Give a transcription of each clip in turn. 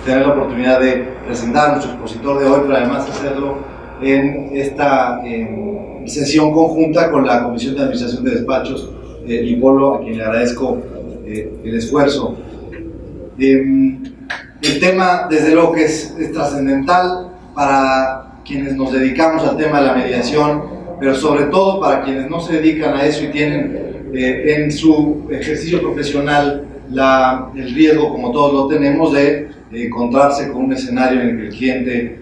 Tener la oportunidad de presentar a nuestro expositor de hoy, pero además hacerlo en esta sesión conjunta con la Comisión de Administración de Despachos y Polo, a quien le agradezco el esfuerzo. El tema, desde luego, que es trascendental para quienes nos dedicamos al tema de la mediación, pero sobre todo para quienes no se dedican a eso y tienen en su ejercicio profesional el riesgo, como todos lo tenemos, de encontrarse con un escenario en el que el cliente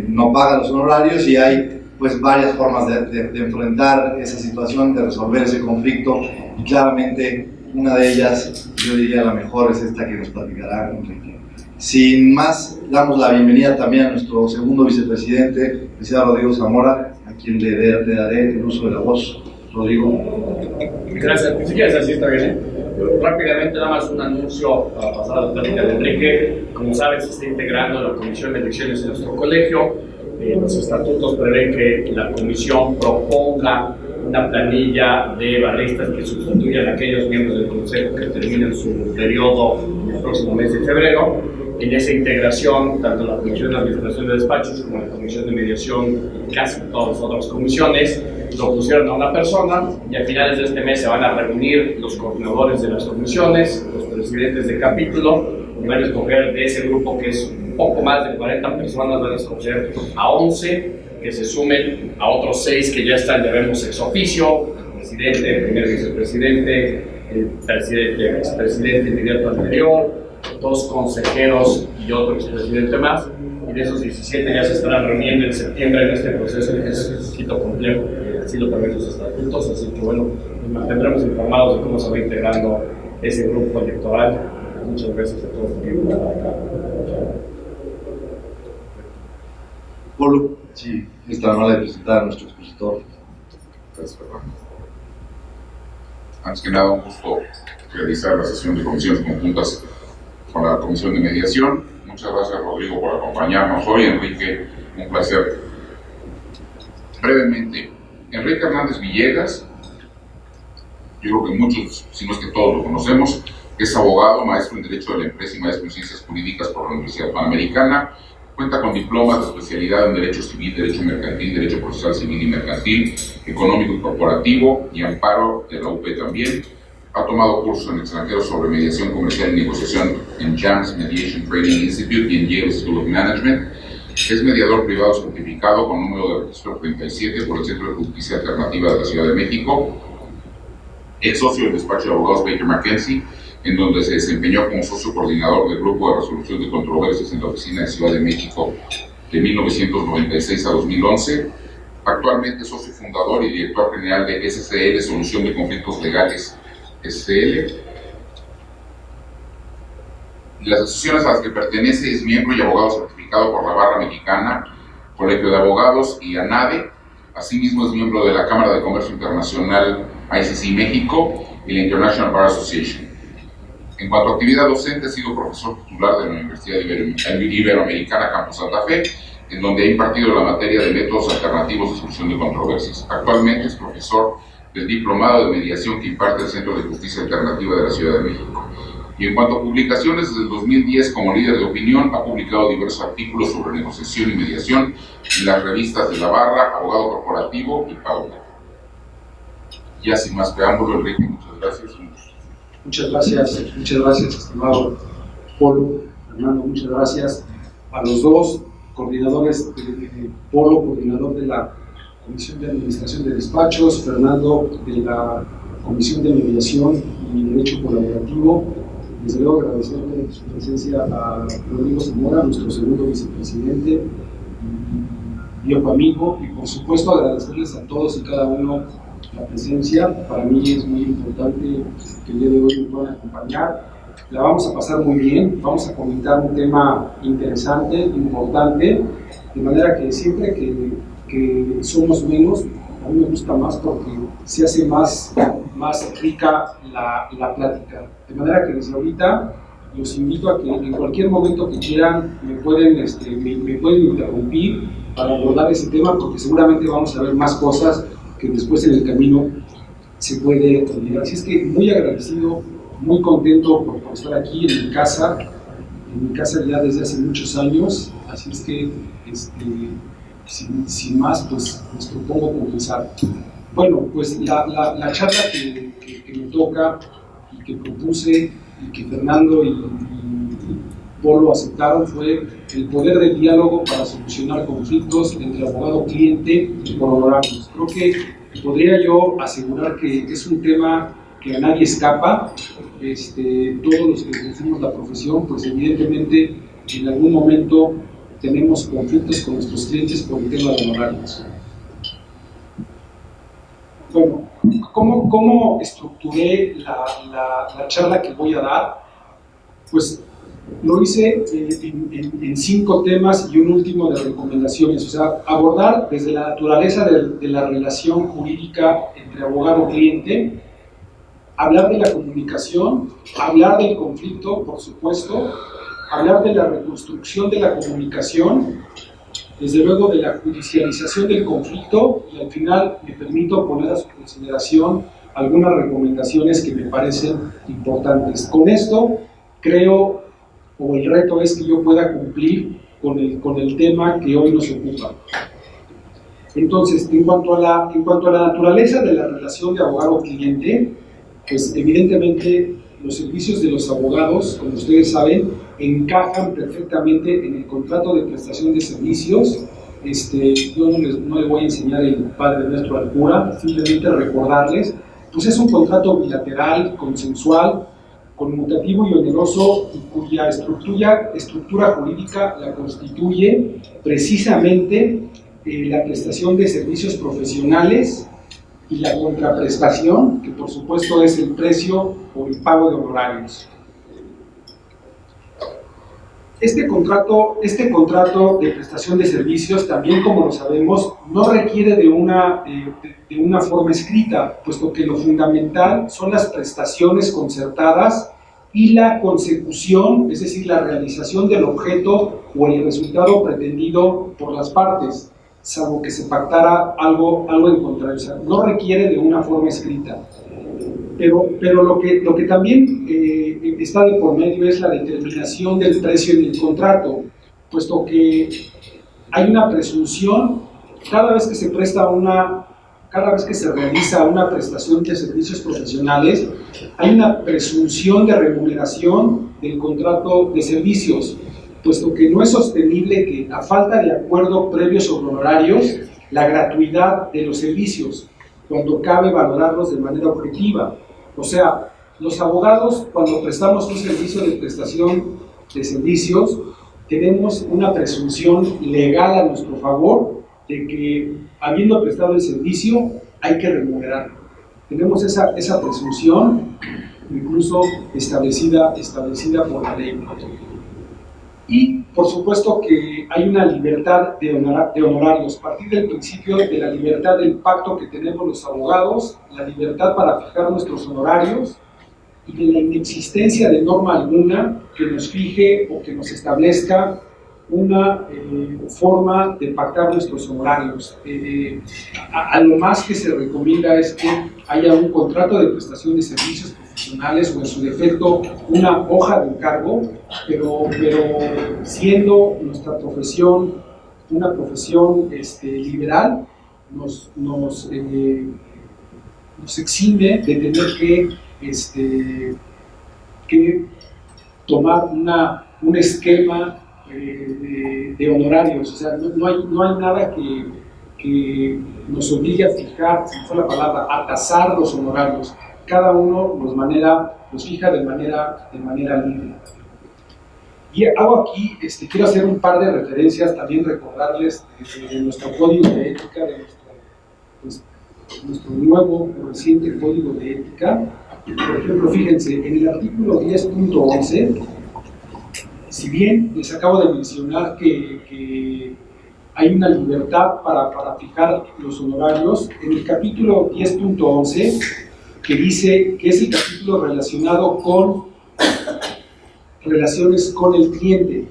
no paga los honorarios, y hay pues varias formas de enfrentar esa situación, de resolver ese conflicto, y claramente una de ellas, yo diría la mejor, es esta que nos platicará Enrique. Sin más, damos la bienvenida también a nuestro segundo vicepresidente, el licenciado Rodrigo Zamora, a quien le daré el uso de la voz. Rodrigo. Gracias. Si quieres, así está bien. Rápidamente, nada más un anuncio para pasar a la plática de Enrique. Como sabes, se está integrando la Comisión de Elecciones en nuestro colegio. Los estatutos prevén que la comisión proponga una planilla de barristas que sustituyan a aquellos miembros del consejo que terminen su periodo en el próximo mes de febrero. En esa integración, tanto la Comisión de Administración de Despachos como la Comisión de Mediación y casi todas las otras comisiones lo pusieron a una persona, y a finales de este mes se van a reunir los coordinadores de las comisiones, los presidentes de capítulo, y van a escoger de ese grupo, que es un poco más de 40 personas, van a escoger a 11 que se sumen a otros 6 que ya están, ya vemos, ex oficio: el presidente, el primer vicepresidente, el presidente, el expresidente inmediato anterior, 2 consejeros y otro expresidente más. Y de esos 17 ya se estarán reuniendo en septiembre en este proceso, que es un poquito complejo, así lo permiten los estatutos. Así que bueno, nos mantendremos informados de cómo se va integrando ese grupo electoral. Muchas gracias a todos por estar acá. Polo, sí, esta manera de presentar a nuestro expositor. Gracias, Fernando. Antes que nada, un gusto realizar la sesión de comisiones conjuntas con la Comisión de Mediación. Muchas gracias, Rodrigo, por acompañarnos hoy. Enrique, un placer. Brevemente, Enrique Hernández Villegas, yo creo que muchos, si no es que todos lo conocemos, es abogado, maestro en Derecho de la Empresa y maestro en Ciencias Jurídicas por la Universidad Panamericana. Cuenta con diplomas de especialidad en Derecho Civil, Derecho Mercantil, Derecho Procesal Civil y Mercantil, Económico y Corporativo y Amparo de la UP también. Ha tomado cursos en el extranjero sobre mediación comercial y negociación en JAMS Mediation Training Institute y en Yale School of Management. Es mediador privado certificado con número de registro 37 por el Centro de Justicia Alternativa de la Ciudad de México. Es socio del despacho de abogados Baker McKenzie, en donde se desempeñó como socio coordinador del Grupo de Resolución de Controversias en la Oficina de Ciudad de México de 1996 a 2011. Actualmente es socio fundador y director general de SCL, Solución de Conflictos Legales SCL. Las asociaciones a las que pertenece es miembro y abogado certificado por la Barra Mexicana, Colegio de Abogados y ANADE. Asimismo es miembro de la Cámara de Comercio Internacional ICC México y la International Bar Association. En cuanto a actividad docente, ha sido profesor titular de la Universidad Iberoamericana Campus Santa Fe, en donde ha impartido la materia de métodos alternativos de solución de controversias. Actualmente es profesor del Diplomado de Mediación que imparte el Centro de Justicia Alternativa de la Ciudad de México. Y en cuanto a publicaciones, desde el 2010, como líder de opinión, ha publicado diversos artículos sobre negociación y mediación en las revistas de La Barra, Abogado Corporativo y Paula. Ya sin más preámbulo, Enrique, muchas gracias. Muchas gracias, estimado Polo, Fernando, muchas gracias a los dos coordinadores de Polo, coordinador de la Comisión de Administración de Despachos, Fernando de la Comisión de Mediación y Derecho Colaborativo. Desde luego agradecerle su presencia a Rodrigo Zamora, nuestro segundo vicepresidente, viejo amigo, y por supuesto agradecerles a todos y cada uno la presencia. Para mí es muy importante que el día de hoy me puedan acompañar. La vamos a pasar muy bien, vamos a comentar un tema interesante, importante, de manera que siempre que somos menos, a mí me gusta más porque se hace más rica la plática. De manera que desde ahorita los invito a que en cualquier momento que quieran me pueden interrumpir para abordar ese tema, porque seguramente vamos a ver más cosas que después en el camino se puede olvidar. Así es que muy agradecido, muy contento por estar aquí en mi casa, en mi casa ya desde hace muchos años, así es que sin más, pues les propongo comenzar. Bueno, pues la charla que me toca y que propuse y que Fernando y Polo aceptaron fue el poder del diálogo para solucionar conflictos entre abogado-cliente y por honorarios. Creo que podría yo asegurar que es un tema que a nadie escapa. Todos los que ejercemos la profesión, pues evidentemente en algún momento tenemos conflictos con nuestros clientes por el tema de honorarios. Bueno, ¿cómo estructuré la charla que voy a dar? Pues lo hice en 5 temas y un último de recomendaciones, o sea, abordar desde la naturaleza de la relación jurídica entre abogado-cliente, hablar de la comunicación, hablar del conflicto, por supuesto, hablar de la reconstrucción de la comunicación, desde luego de la judicialización del conflicto, y al final me permito poner a su consideración algunas recomendaciones que me parecen importantes. Con esto creo, o el reto es que yo pueda cumplir con el tema que hoy nos ocupa. Entonces, en cuanto a la naturaleza de la relación de abogado-cliente, pues evidentemente los servicios de los abogados, como ustedes saben, encajan perfectamente en el contrato de prestación de servicios. Yo no le voy a enseñar el Padre Nuestro al cura, simplemente recordarles, pues es un contrato bilateral, consensual, conmutativo y oneroso, y cuya estructura jurídica la constituye precisamente la prestación de servicios profesionales y la contraprestación, que por supuesto es el precio por el pago de honorarios. Este contrato de prestación de servicios, también como lo sabemos, no requiere de una forma escrita, puesto que lo fundamental son las prestaciones concertadas y la consecución, es decir, la realización del objeto o el resultado pretendido por las partes, salvo que se pactara algo en contrario. O sea, no requiere de una forma escrita. Pero lo que también está de por medio es la determinación del precio en el contrato, puesto que hay una presunción cada vez que se realiza una prestación de servicios profesionales, hay una presunción de remuneración del contrato de servicios, puesto que no es sostenible que, a falta de acuerdo previo sobre honorarios, la gratuidad de los servicios, cuando cabe valorarlos de manera objetiva. O sea, los abogados, cuando prestamos un servicio de prestación de servicios, tenemos una presunción legal a nuestro favor de que, habiendo prestado el servicio, hay que remunerarlo. Tenemos esa presunción, incluso establecida por la ley. Y, por supuesto, que hay una libertad de honorarios, a partir del principio de la libertad del pacto que tenemos los abogados, la libertad para fijar nuestros honorarios, y de la inexistencia de norma alguna que nos fije o que nos establezca una forma de pactar nuestros honorarios. A lo más que se recomienda es que haya un contrato de prestación de servicios profesionales, o en su defecto una hoja de encargo, pero siendo nuestra profesión una profesión liberal, nos exime de tener que tomar un esquema de honorarios. O sea, no hay nada que nos obligue a fijar, si fue la palabra, a tasar los honorarios. Cada uno los fija de manera libre. Y hago aquí, quiero hacer un par de referencias, también recordarles de nuestro código de ética, de nuestro nuevo reciente código de ética. Por ejemplo, fíjense, en el artículo 10.11, si bien les acabo de mencionar que hay una libertad para fijar los honorarios, en el capítulo 10.11, que dice que es el capítulo relacionado con relaciones con el cliente,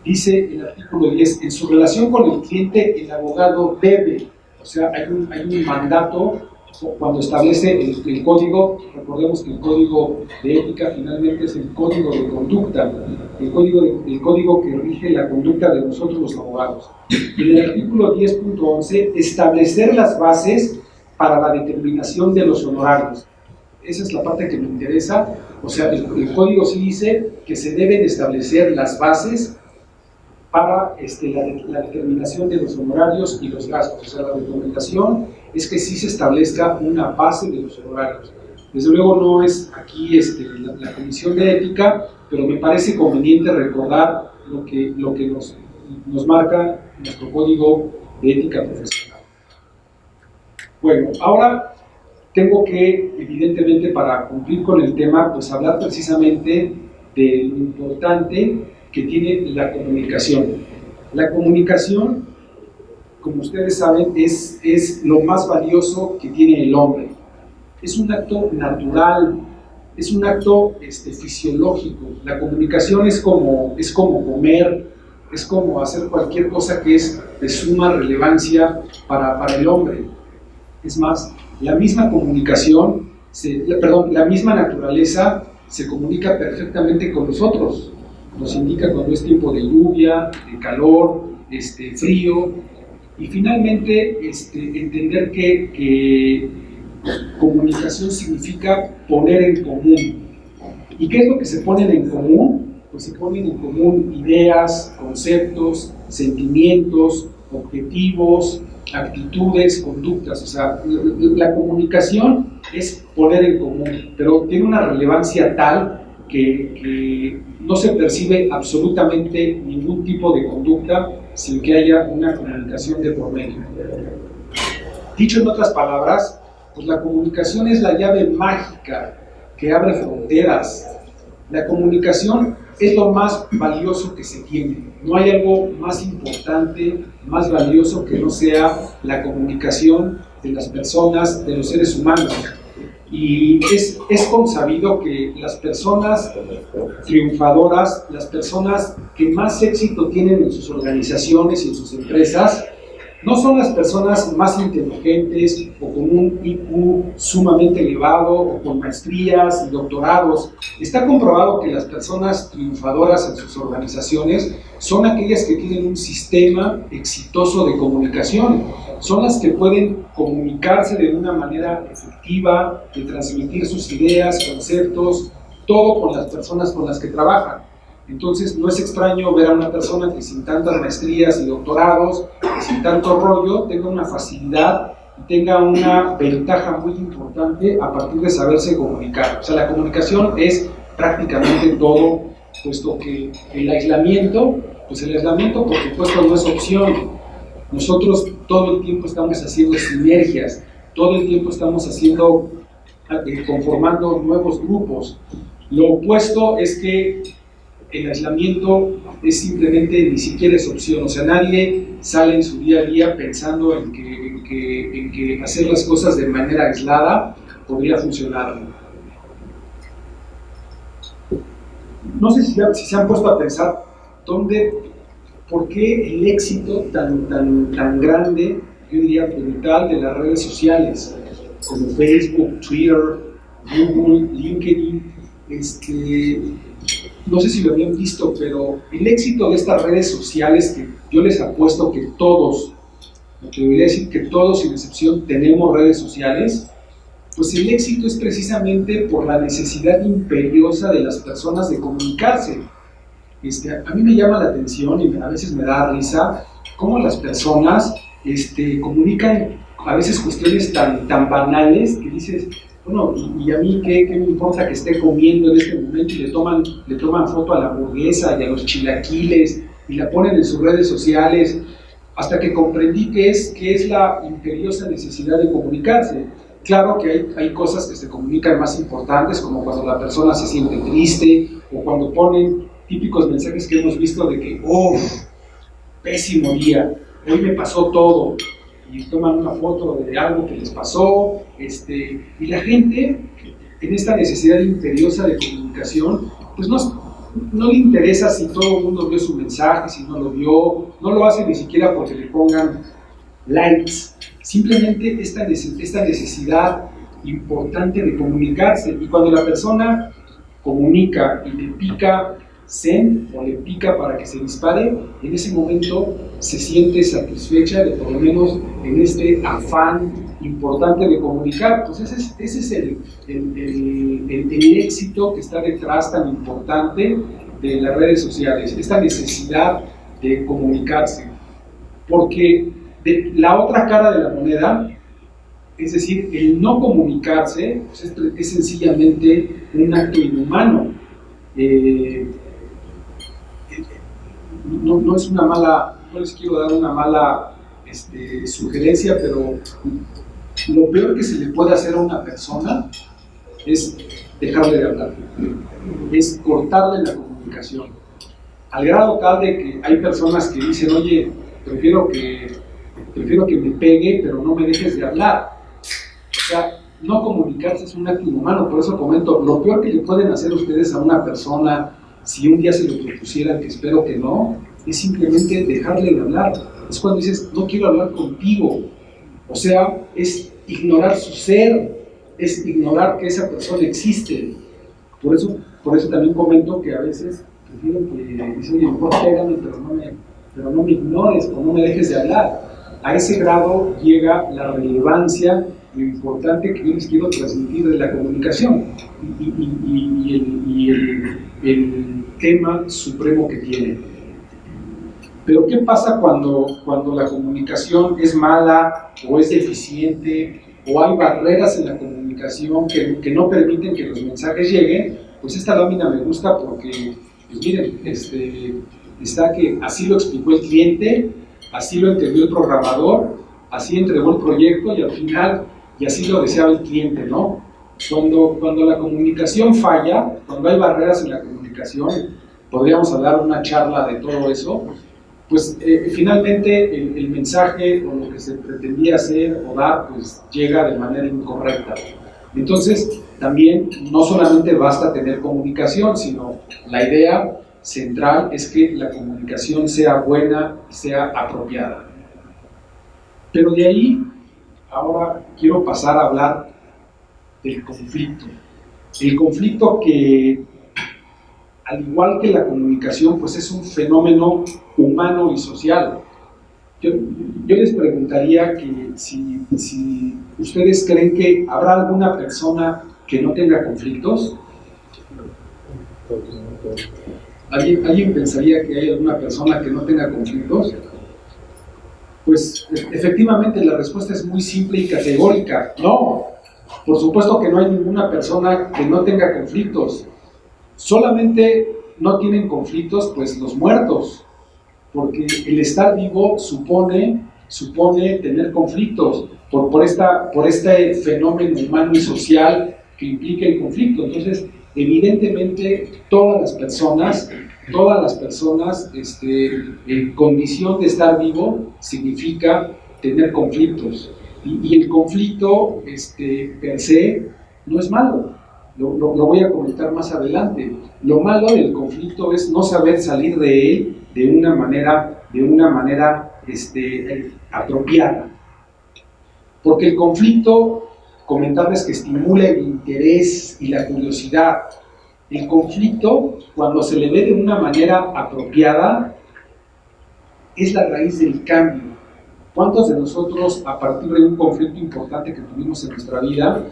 dice el artículo 10, en su relación con el cliente el abogado debe, o sea, hay un mandato cuando establece el código. Recordemos que el código de ética finalmente es el código de conducta, el código que rige la conducta de nosotros los abogados. En el artículo 10.11, establecer las bases para la determinación de los honorarios. Esa es la parte que me interesa. O sea, el código sí dice que se deben establecer las bases para la determinación de los honorarios y los gastos. O sea, la recomendación es que sí se establezca una base de los honorarios. Desde luego no es aquí la Comisión de Ética, pero me parece conveniente recordar lo que nos marca nuestro Código de Ética Profesional. Bueno, ahora tengo que, evidentemente, para cumplir con el tema, pues hablar precisamente de lo importante que tiene la comunicación. La comunicación, como ustedes saben, es lo más valioso que tiene el hombre. Es un acto natural, es un acto fisiológico. La comunicación es como comer, es como hacer cualquier cosa que es de suma relevancia para el hombre. Es más, la misma comunicación, la misma naturaleza se comunica perfectamente con nosotros. Nos indica cuando es tiempo de lluvia, de calor, frío. Y finalmente, entender que comunicación significa poner en común. ¿Y qué es lo que se ponen en común? Pues se ponen en común ideas, conceptos, sentimientos, objetivos, actitudes, conductas. O sea, la comunicación es poner en común, pero tiene una relevancia tal que no se percibe absolutamente ningún tipo de conducta sin que haya una comunicación de por medio. Dicho en otras palabras, pues la comunicación es la llave mágica que abre fronteras. La comunicación es lo más valioso que se tiene. No hay algo más importante, más valioso que no sea la comunicación de las personas, de los seres humanos. Y es consabido que las personas triunfadoras, las personas que más éxito tienen en sus organizaciones y en sus empresas, no son las personas más inteligentes o con un IQ sumamente elevado o con maestrías y doctorados. Está comprobado que las personas triunfadoras en sus organizaciones son aquellas que tienen un sistema exitoso de comunicación. Son las que pueden comunicarse de una manera efectiva, de transmitir sus ideas, conceptos, todo con las personas con las que trabajan. Entonces no es extraño ver a una persona que sin tantas maestrías y doctorados, que sin tanto rollo, tenga una facilidad y tenga una ventaja muy importante a partir de saberse comunicar. O sea, la comunicación es prácticamente todo, puesto que el aislamiento por supuesto no es opción. Nosotros todo el tiempo estamos haciendo sinergias, todo el tiempo estamos conformando nuevos grupos. Lo opuesto es que el aislamiento es simplemente, ni siquiera es opción. O sea, nadie sale en su día a día pensando en que hacer las cosas de manera aislada podría funcionar. No sé si se han puesto a pensar por qué el éxito tan grande, yo diría brutal, de las redes sociales como Facebook, Twitter, Google, LinkedIn. No sé si lo habían visto, pero el éxito de estas redes sociales, que yo les apuesto que todos, me debería decir que todos sin excepción tenemos redes sociales, pues el éxito es precisamente por la necesidad imperiosa de las personas de comunicarse. A mí me llama la atención y a veces me da risa cómo las personas comunican a veces cuestiones tan banales que dices, bueno, y a mí qué me importa que esté comiendo en este momento, y le toman foto a la hamburguesa y a los chilaquiles y la ponen en sus redes sociales, hasta que comprendí que es la imperiosa necesidad de comunicarse. Claro que hay cosas que se comunican más importantes, como cuando la persona se siente triste, o cuando ponen típicos mensajes que hemos visto de que, pésimo día, hoy me pasó todo, y toman una foto de algo que les pasó, y la gente, en esta necesidad imperiosa de comunicación, pues no le interesa si todo el mundo vio su mensaje, si no lo vio, no lo hace ni siquiera porque le pongan likes, simplemente esta necesidad importante de comunicarse. Y cuando la persona comunica y le pica send o le pica para que se dispare, en ese momento se siente satisfecha de por lo menos en este afán importante de comunicar. Entonces ese es el éxito que está detrás tan importante de las redes sociales, esta necesidad de comunicarse. Porque la otra cara de la moneda, es decir, el no comunicarse, pues es sencillamente un acto inhumano. No es una mala, no les quiero dar una mala sugerencia, pero lo peor que se le puede hacer a una persona es dejarle de hablar, es cortarle la comunicación, al grado tal de que hay personas que dicen, oye, prefiero que me pegue, pero no me dejes de hablar. O sea, no comunicarse es un acto inhumano. Por eso comento, lo peor que le pueden hacer ustedes a una persona, si un día se lo propusieran, que espero que no, es simplemente dejarle de hablar. Es cuando dices, no quiero hablar contigo. O sea, es ignorar su ser, es ignorar que esa persona existe. Por eso también comento que a veces prefiero que dice, oye, mejor pégame, pero no me ignores o no me dejes de hablar. A ese grado llega la relevancia, lo importante que yo les quiero transmitir de la comunicación y el tema supremo que tiene. Pero ¿qué pasa cuando la comunicación es mala o es deficiente o hay barreras en la comunicación que no permiten que los mensajes lleguen? Pues esta lámina me gusta porque, pues miren, está que así lo explicó el cliente, así lo entendió el programador, así entregó el proyecto y al final, y así lo deseaba el cliente, ¿no? Cuando la comunicación falla, cuando hay barreras en la comunicación, podríamos hablar de una charla de todo eso, pues finalmente el mensaje o lo que se pretendía hacer o dar, pues llega de manera incorrecta. Entonces, también no solamente basta tener comunicación, sino la idea central es que la comunicación sea buena y sea apropiada. Pero de ahí, ahora quiero pasar a hablar del conflicto. El conflicto que, al igual que la comunicación, pues es un fenómeno humano y social. Yo les preguntaría que si ustedes creen que habrá alguna persona que no tenga conflictos. ¿Alguien pensaría que hay alguna persona que no tenga conflictos? Pues efectivamente la respuesta es muy simple y categórica. No, por supuesto que no hay ninguna persona que no tenga conflictos. Solamente no tienen conflictos pues los muertos, porque el estar vivo supone tener conflictos por este fenómeno humano y social que implica el conflicto. Entonces, evidentemente todas las personas en condición de estar vivo significa tener conflictos, y el conflicto per se no es malo. Lo voy a comentar más adelante. Lo malo del conflicto es no saber salir de él de una manera apropiada, porque el conflicto, comentarles que estimula el interés y la curiosidad. El conflicto, cuando se le ve de una manera apropiada, es la raíz del cambio. ¿Cuántos de nosotros, a partir de un conflicto importante que tuvimos en nuestra vida,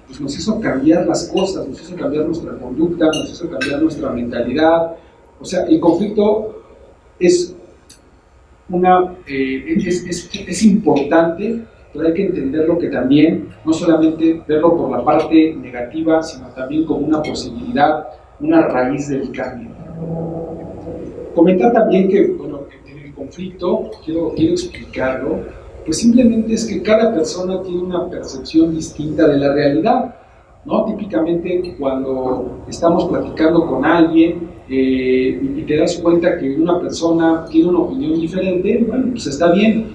pues nos hizo cambiar las cosas, nos hizo cambiar nuestra conducta, nos hizo cambiar nuestra mentalidad? O sea, el conflicto es importante, pero hay que entenderlo que también, no solamente verlo por la parte negativa, sino también como una posibilidad, una raíz del cambio. Comentar también que, bueno, en el conflicto, quiero explicarlo, pues simplemente es que cada persona tiene una percepción distinta de la realidad, ¿no? Típicamente cuando estamos platicando con alguien y te das cuenta que una persona tiene una opinión diferente, bueno, pues está bien.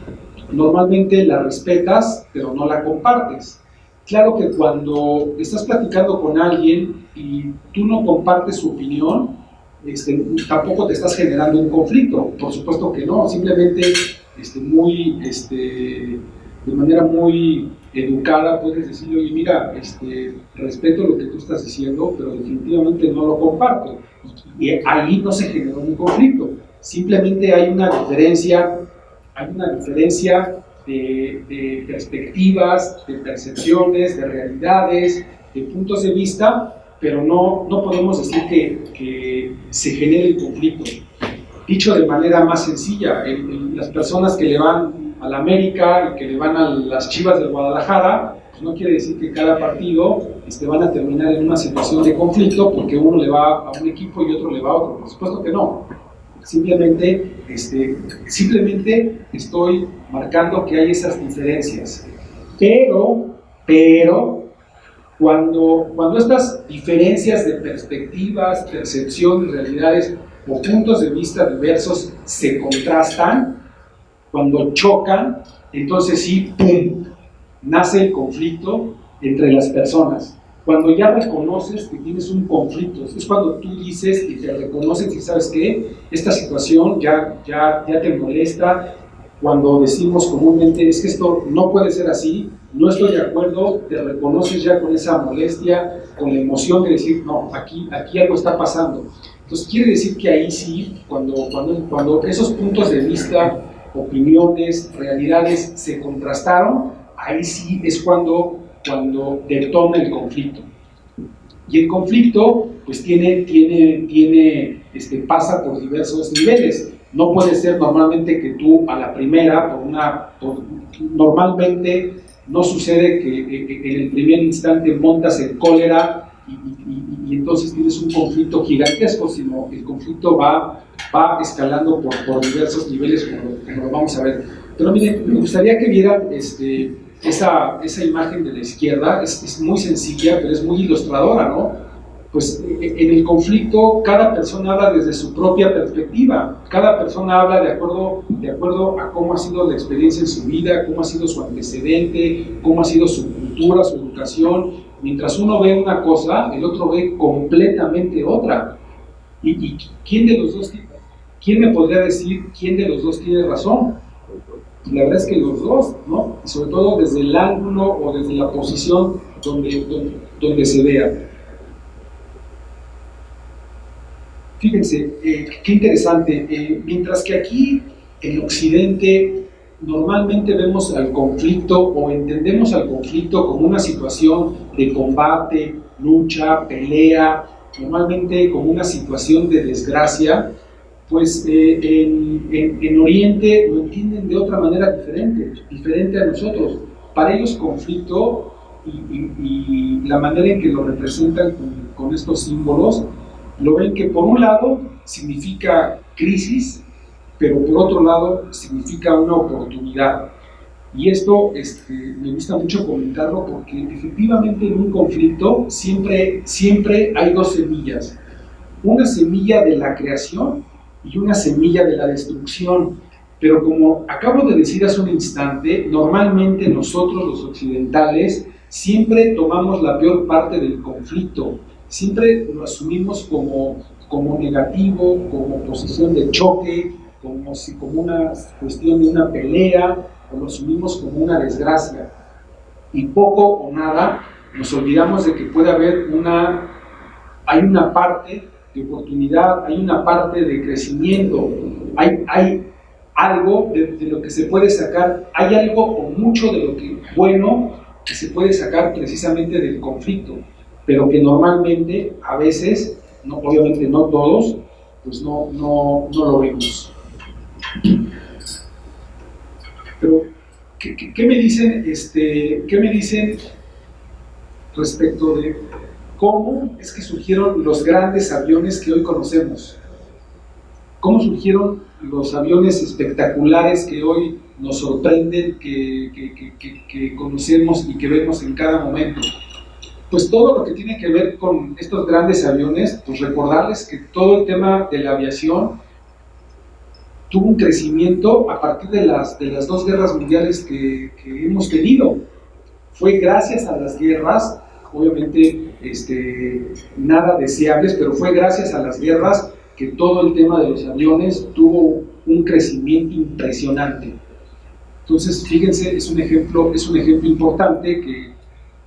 Normalmente la respetas, pero no la compartes. Claro que cuando estás platicando con alguien y tú no compartes su opinión, tampoco te estás generando un conflicto. Por supuesto que no, simplemente de manera muy educada puedes decirle, oye, mira, respeto lo que tú estás diciendo, pero definitivamente no lo comparto. Y ahí no se generó un conflicto, simplemente hay una diferencia de perspectivas, de percepciones, de realidades, de puntos de vista, pero no podemos decir que se genere el conflicto. Dicho de manera más sencilla, las personas que le van a la América y que le van a las Chivas de Guadalajara, pues no quiere decir que cada partido van a terminar en una situación de conflicto porque uno le va a un equipo y otro le va a otro. Por supuesto que no. Simplemente estoy marcando que hay esas diferencias. Pero cuando estas diferencias de perspectivas, percepciones, realidades o puntos de vista diversos se contrastan, cuando chocan, entonces sí, ¡pum!, nace el conflicto entre las personas. Cuando ya reconoces que tienes un conflicto, es cuando tú dices y te reconoces y sabes que esta situación ya te molesta. Cuando decimos comúnmente, es que esto no puede ser así, no estoy de acuerdo, te reconoces ya con esa molestia, con la emoción de decir, no, aquí algo está pasando. Entonces quiere decir que ahí sí, cuando esos puntos de vista, opiniones, realidades se contrastaron, ahí sí es cuando detona el conflicto. Y el conflicto pues pasa por diversos niveles. No puede ser normalmente que tú a la primera, normalmente no sucede que en el primer instante montas en cólera y entonces tienes un conflicto gigantesco, sino el conflicto va escalando por diversos niveles, como lo vamos a ver. Pero miren, me gustaría que vieran esa imagen de la izquierda. Es muy sencilla, pero es muy ilustradora, ¿no? Pues en el conflicto cada persona habla desde su propia perspectiva, cada persona habla de acuerdo a cómo ha sido la experiencia en su vida, cómo ha sido su antecedente, cómo ha sido su cultura, su educación. Mientras uno ve una cosa, el otro ve completamente otra. ¿Y quién me podría decir quién de los dos tiene razón? La verdad es que los dos, ¿no? Y sobre todo desde el ángulo o desde la posición donde se vea. Fíjense, qué interesante. Mientras que aquí en Occidente normalmente vemos al conflicto o entendemos al conflicto como una situación de combate, lucha, pelea, normalmente como una situación de desgracia, pues en Oriente lo entienden de otra manera diferente a nosotros. Para ellos conflicto y la manera en que lo representan con estos símbolos, lo ven que por un lado significa crisis, pero por otro lado significa una oportunidad. Y esto me gusta mucho comentarlo porque efectivamente en un conflicto siempre hay dos semillas. Una semilla de la creación y una semilla de la destrucción. Pero como acabo de decir hace un instante, normalmente nosotros los occidentales siempre tomamos la peor parte del conflicto. Siempre lo asumimos como negativo, como posición de choque, como una cuestión de una pelea, o lo asumimos como una desgracia. Y poco o nada nos olvidamos de que puede haber hay una parte de oportunidad, hay una parte de crecimiento, hay algo de lo que se puede sacar, hay algo o mucho de lo que bueno que se puede sacar precisamente del conflicto, pero que normalmente, a veces, obviamente no todos, pues no lo vemos. Pero, ¿qué me dicen respecto de cómo es que surgieron los grandes aviones que hoy conocemos? ¿Cómo surgieron los aviones espectaculares que hoy nos sorprenden, que conocemos y que vemos en cada momento? Pues todo lo que tiene que ver con estos grandes aviones, pues recordarles que todo el tema de la aviación tuvo un crecimiento a partir de las dos guerras mundiales que hemos tenido. Fue gracias a las guerras, obviamente nada deseables, pero fue gracias a las guerras que todo el tema de los aviones tuvo un crecimiento impresionante. Entonces, fíjense, es un ejemplo importante que,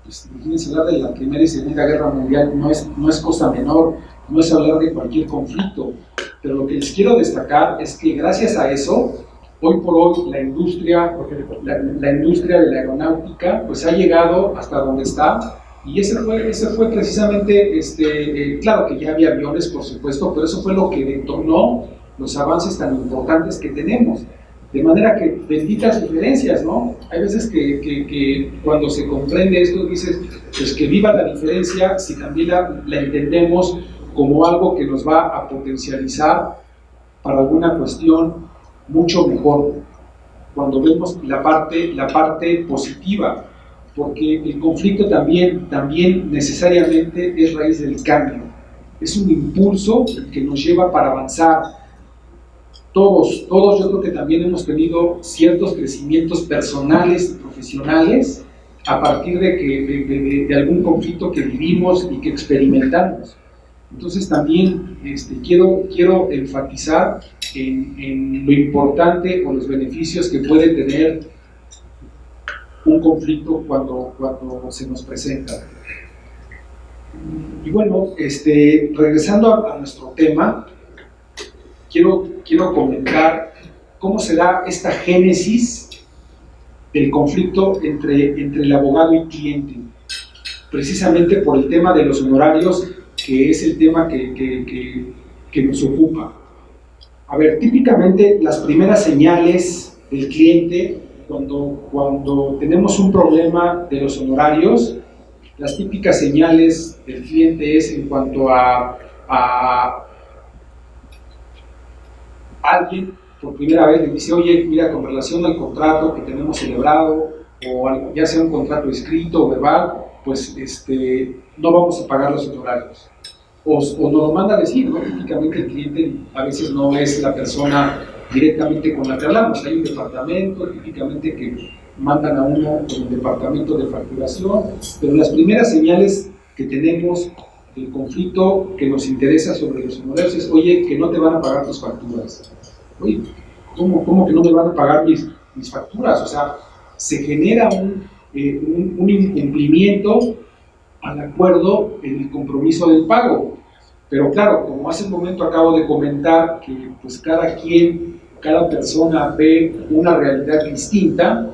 pues, imagínense, hablar de la Primera y Segunda Guerra Mundial no es cosa menor, no es hablar de cualquier conflicto, pero lo que les quiero destacar es que gracias a eso, hoy por hoy la industria de la aeronáutica pues ha llegado hasta donde está, y ese fue precisamente, claro que ya había aviones, por supuesto, pero eso fue lo que detonó los avances tan importantes que tenemos. De manera que, benditas diferencias, ¿no? Hay veces que cuando se comprende esto dices, pues que viva la diferencia, si también la entendemos como algo que nos va a potencializar para alguna cuestión mucho mejor, cuando vemos la parte positiva, porque el conflicto también necesariamente es raíz del cambio, es un impulso que nos lleva para avanzar. Todos yo creo que también hemos tenido ciertos crecimientos personales y profesionales a partir de algún conflicto que vivimos y que experimentamos. Entonces también quiero enfatizar en lo importante o los beneficios que puede tener un conflicto cuando se nos presenta. Y bueno, regresando a nuestro tema, quiero comentar cómo se da esta génesis del conflicto entre el abogado y cliente, precisamente por el tema de los honorarios, que es el tema que nos ocupa. A ver, típicamente las primeras señales del cliente, cuando tenemos un problema de los honorarios, las típicas señales del cliente es en cuanto a alguien por primera vez le dice, oye, mira, con relación al contrato que tenemos celebrado, o ya sea un contrato escrito o verbal, pues no vamos a pagar los honorarios. O nos lo manda a decir, ¿no? Típicamente el cliente a veces no es la persona directamente con la que hablamos. Hay un departamento, típicamente, que mandan a uno con el departamento de facturación, pero las primeras señales que tenemos del conflicto que nos interesa sobre los honorarios es, oye, que no te van a pagar tus facturas. Oye, ¿cómo que no me van a pagar mis facturas? O sea, se genera un incumplimiento al acuerdo en el compromiso del pago. Pero claro, como hace un momento acabo de comentar que pues cada persona ve una realidad distinta,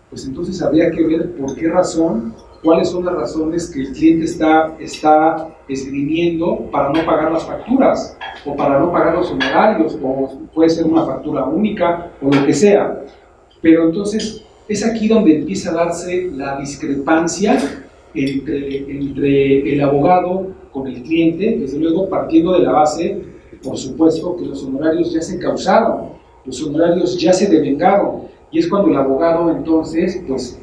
pues entonces habría que ver por qué razón, cuáles son las razones que el cliente está esgrimiendo para no pagar las facturas, o para no pagar los honorarios, o puede ser una factura única, o lo que sea. Pero entonces es aquí donde empieza a darse la discrepancia entre el abogado con el cliente, desde luego partiendo de la base, por supuesto, que los honorarios ya se encausaron, los honorarios ya se devengaron, y es cuando el abogado entonces pues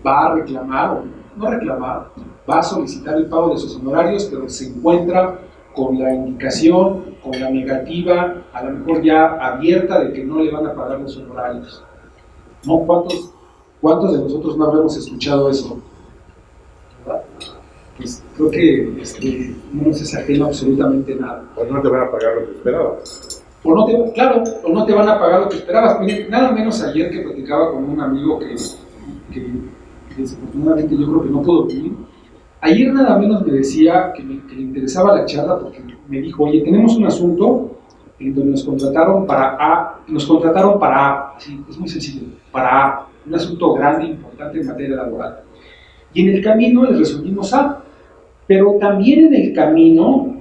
va a reclamar, o no reclamar, va a solicitar el pago de sus honorarios, pero se encuentra con la indicación, con la negativa, a lo mejor ya abierta, de que no le van a pagar los honorarios. ¿No? ¿Cuántos de nosotros no habremos escuchado eso? ¿Verdad? Pues creo que no nos es ajeno absolutamente nada. O no te van a pagar lo que esperabas. O no te van a pagar lo que esperabas. Miren, nada menos ayer que platicaba con un amigo que desafortunadamente yo creo que no pudo venir. Ayer nada menos me decía que le interesaba la charla, porque me dijo, oye, tenemos un asunto en donde nos contrataron para A, sí, es muy sencillo, para A, un asunto grande, importante en materia laboral. Y en el camino les resolvimos A, pero también en el camino,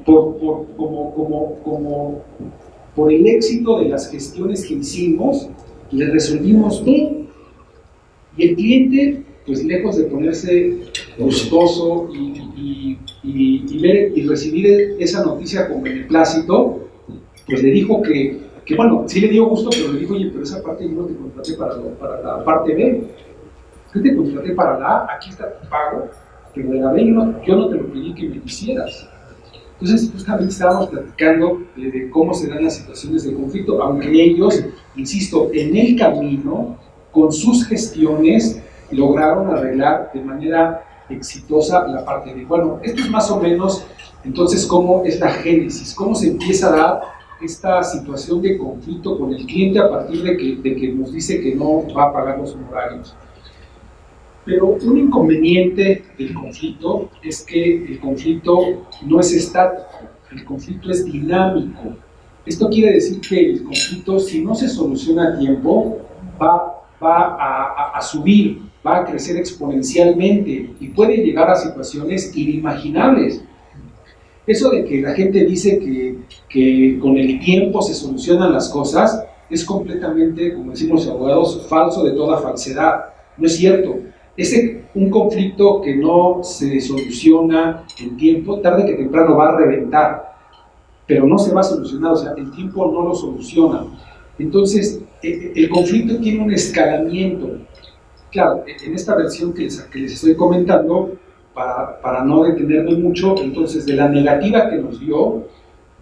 por el éxito de las gestiones que hicimos, le resolvimos B. Y el cliente, pues lejos de ponerse gustoso y recibir esa noticia con beneplácito, pues le dijo que bueno, sí le dio gusto, pero le dijo, oye, pero esa parte yo no te contraté para la parte B. Yo te contraté para la A, aquí está tu pago, pero de la B yo no te lo pedí que me lo hicieras. Entonces, justamente estábamos platicando de cómo se dan las situaciones de conflicto, aunque ellos, insisto, en el camino, con sus gestiones, lograron arreglar de manera exitosa la parte de, bueno, esto es más o menos, entonces, cómo es la génesis, cómo se empieza a dar esta situación de conflicto con el cliente a partir de que nos dice que no va a pagar los honorarios. Pero un inconveniente del conflicto es que el conflicto no es estático, el conflicto es dinámico. Esto quiere decir que el conflicto, si no se soluciona a tiempo, va a subir, va a crecer exponencialmente y puede llegar a situaciones inimaginables. Eso de que la gente dice que con el tiempo se solucionan las cosas es completamente, como decimos los abogados, falso de toda falsedad. No es cierto. Un conflicto que no se soluciona en tiempo, tarde que temprano va a reventar, pero no se va a solucionar, o sea, el tiempo no lo soluciona. Entonces, el conflicto tiene un escalamiento. Claro, en esta versión que les estoy comentando, para no detenerme mucho, entonces de la negativa que nos dio,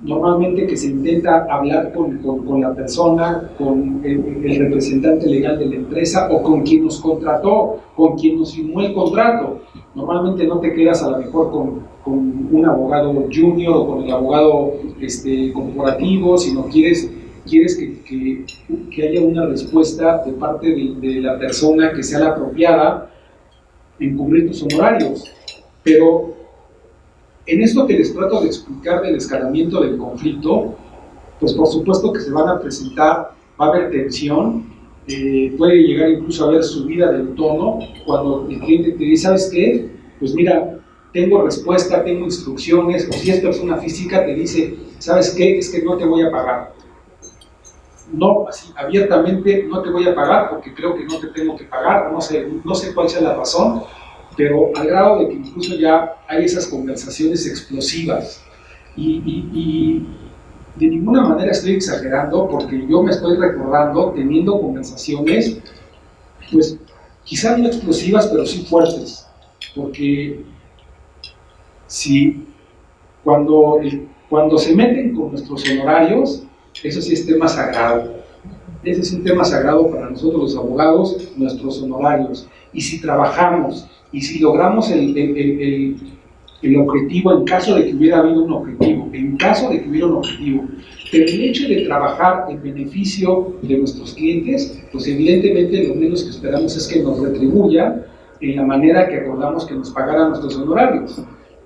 normalmente que se intenta hablar con la persona, con el representante legal de la empresa o con quien nos contrató, con quien nos firmó el contrato. Normalmente no te quedas a lo mejor con un abogado junior o con el abogado corporativo, sino quieres que haya una respuesta de parte de la persona que sea la apropiada en cubrir tus honorarios. Pero en esto que les trato de explicar del escalamiento del conflicto, pues por supuesto que se van a presentar, va a haber tensión, puede llegar incluso a haber subida del tono cuando el cliente te dice, ¿sabes qué? Pues mira, tengo respuesta, tengo instrucciones, o si es persona física te dice, ¿sabes qué? Es que no te voy a pagar. No, así abiertamente no te voy a pagar porque creo que no te tengo que pagar, no sé cuál sea la razón, pero al grado de que incluso ya hay esas conversaciones explosivas y de ninguna manera estoy exagerando porque yo me estoy recordando teniendo conversaciones pues quizás no explosivas pero sí fuertes, porque si cuando se meten con nuestros honorarios, eso sí es tema sagrado. Ese es un tema sagrado para nosotros los abogados, nuestros honorarios. Y si trabajamos y si logramos el objetivo, en caso de que hubiera habido un objetivo, pero el hecho de trabajar en beneficio de nuestros clientes, pues evidentemente lo menos que esperamos es que nos retribuya en la manera que acordamos que nos pagaran nuestros honorarios.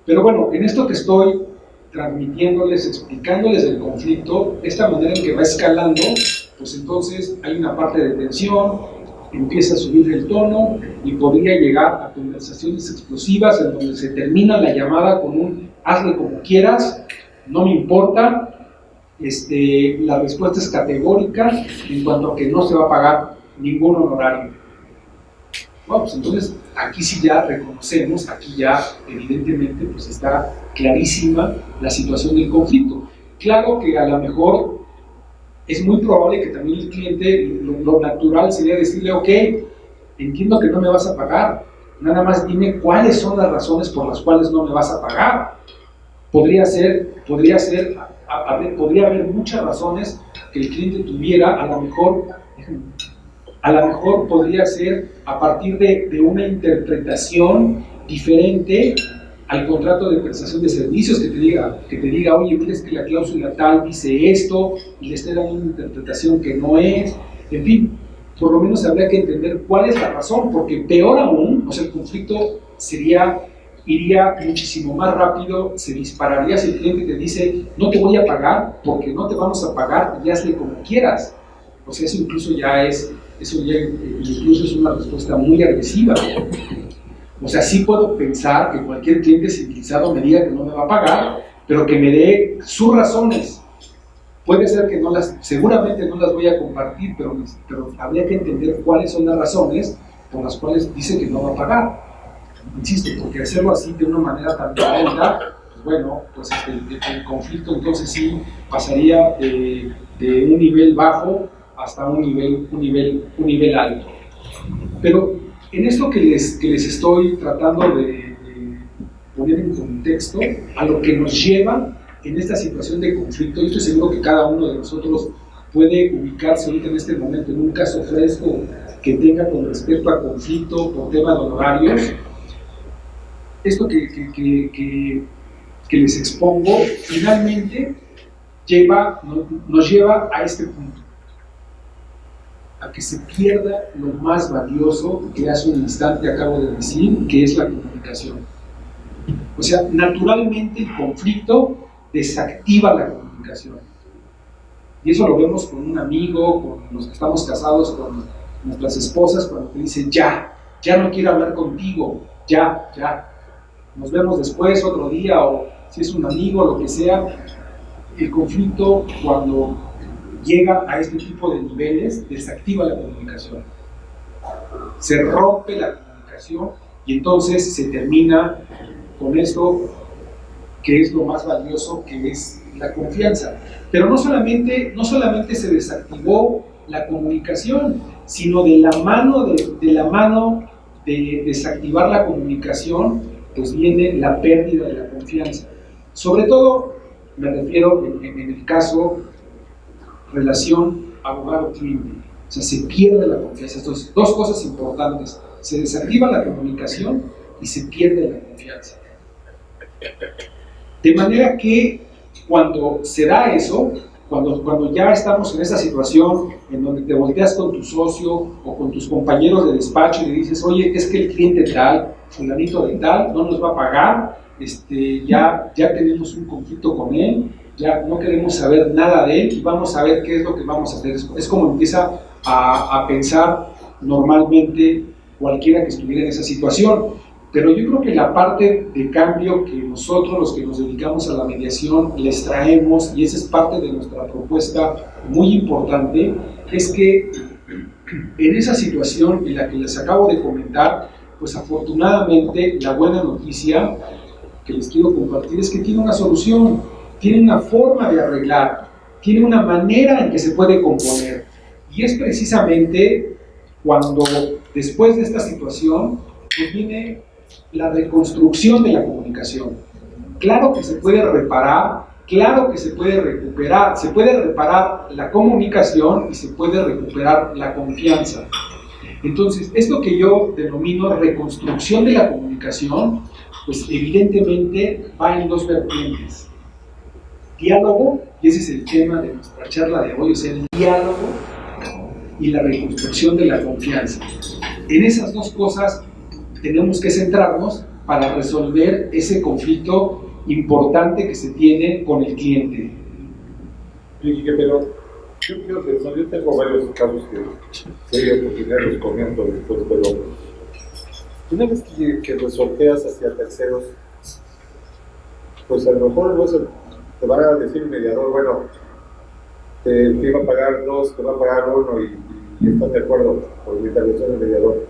Pero bueno, en esto que estoy transmitiéndoles, explicándoles el conflicto, esta manera en que va escalando, pues entonces hay una parte de tensión, empieza a subir el tono y podría llegar a conversaciones explosivas en donde se termina la llamada con un hazle como quieras, no me importa, la respuesta es categórica en cuanto a que no se va a pagar ningún honorario. Bueno, pues entonces aquí sí ya reconocemos, aquí ya evidentemente pues está clarísima la situación del conflicto. Claro que a lo mejor es muy probable que también el cliente, lo natural sería decirle, ok, entiendo que no me vas a pagar, nada más dime cuáles son las razones por las cuales no me vas a pagar. Podría haber muchas razones que el cliente tuviera, a lo mejor podría ser a partir de una interpretación diferente al contrato de prestación de servicios, que te diga, oye, mira, es que la cláusula tal dice esto, y le esté dando una interpretación que no es. En fin, por lo menos habría que entender cuál es la razón, porque peor aún, o sea, el conflicto iría muchísimo más rápido, se dispararía si el cliente te dice, no te voy a pagar, porque no te vamos a pagar, y hazle como quieras. O sea, eso incluso incluso es una respuesta muy agresiva. O sea, sí puedo pensar que cualquier cliente civilizado me diga que no me va a pagar, pero que me dé sus razones. Puede ser que seguramente no las voy a compartir, pero habría que entender cuáles son las razones por las cuales dice que no va a pagar. Insisto, porque hacerlo así de una manera tan violenta, pues bueno, pues el conflicto entonces sí pasaría de un nivel bajo hasta un nivel alto. Pero en esto que les estoy tratando de poner en contexto, a lo que nos lleva en esta situación de conflicto, y estoy seguro que cada uno de nosotros puede ubicarse ahorita en este momento en un caso fresco que tenga con respecto a conflicto por tema de honorarios. Esto que les expongo, finalmente nos lleva a este punto, a que se pierda lo más valioso que hace un instante acabo de decir, que es la comunicación. O sea, naturalmente el conflicto desactiva la comunicación. Y eso lo vemos con un amigo, con los que estamos casados, con nuestras esposas, cuando te dicen ya no quiero hablar contigo, ya, nos vemos después, otro día, o si es un amigo, lo que sea. El conflicto, cuando llega a este tipo de niveles, desactiva la comunicación. Se rompe la comunicación y entonces se termina con esto que es lo más valioso, que es la confianza. Pero no solamente se desactivó la comunicación, sino de la mano de desactivar la comunicación, pues viene la pérdida de la confianza. Sobre todo, me refiero en el caso relación abogado-cliente. O sea, se pierde la confianza. Entonces, dos cosas importantes: se desactiva la comunicación y se pierde la confianza. De manera que cuando se da eso, cuando ya estamos en esa situación en donde te volteas con tu socio o con tus compañeros de despacho y le dices, oye, es que el cliente tal, fulanito de tal, no nos va a pagar, ya tenemos un conflicto con él, ya no queremos saber nada de él y vamos a ver qué es lo que vamos a hacer. Es como empieza a pensar normalmente cualquiera que estuviera en esa situación. Pero yo creo que la parte de cambio que nosotros, los que nos dedicamos a la mediación, les traemos, y esa es parte de nuestra propuesta muy importante, es que en esa situación en la que les acabo de comentar, pues afortunadamente la buena noticia que les quiero compartir es que tiene una solución, tiene una forma de arreglar, tiene una manera en que se puede componer. Y es precisamente cuando después de esta situación, pues viene la reconstrucción de la comunicación. Claro que se puede reparar, claro que se puede recuperar, se puede reparar la comunicación y se puede recuperar la confianza. Entonces, esto que yo denomino reconstrucción de la comunicación, pues evidentemente va en dos vertientes. Diálogo, y ese es el tema de nuestra charla de hoy, o sea, el diálogo y la reconstrucción de la confianza. En esas dos cosas tenemos que centrarnos para resolver ese conflicto importante que se tiene con el cliente. Pero yo pienso, yo tengo varios casos que sería oportunidad los comento después, pero una vez que resorteas hacia terceros, pues a lo mejor luego te van a decir el mediador, bueno, te iba a pagar 2, te va a pagar 1 y están de acuerdo por la intervención del mediador.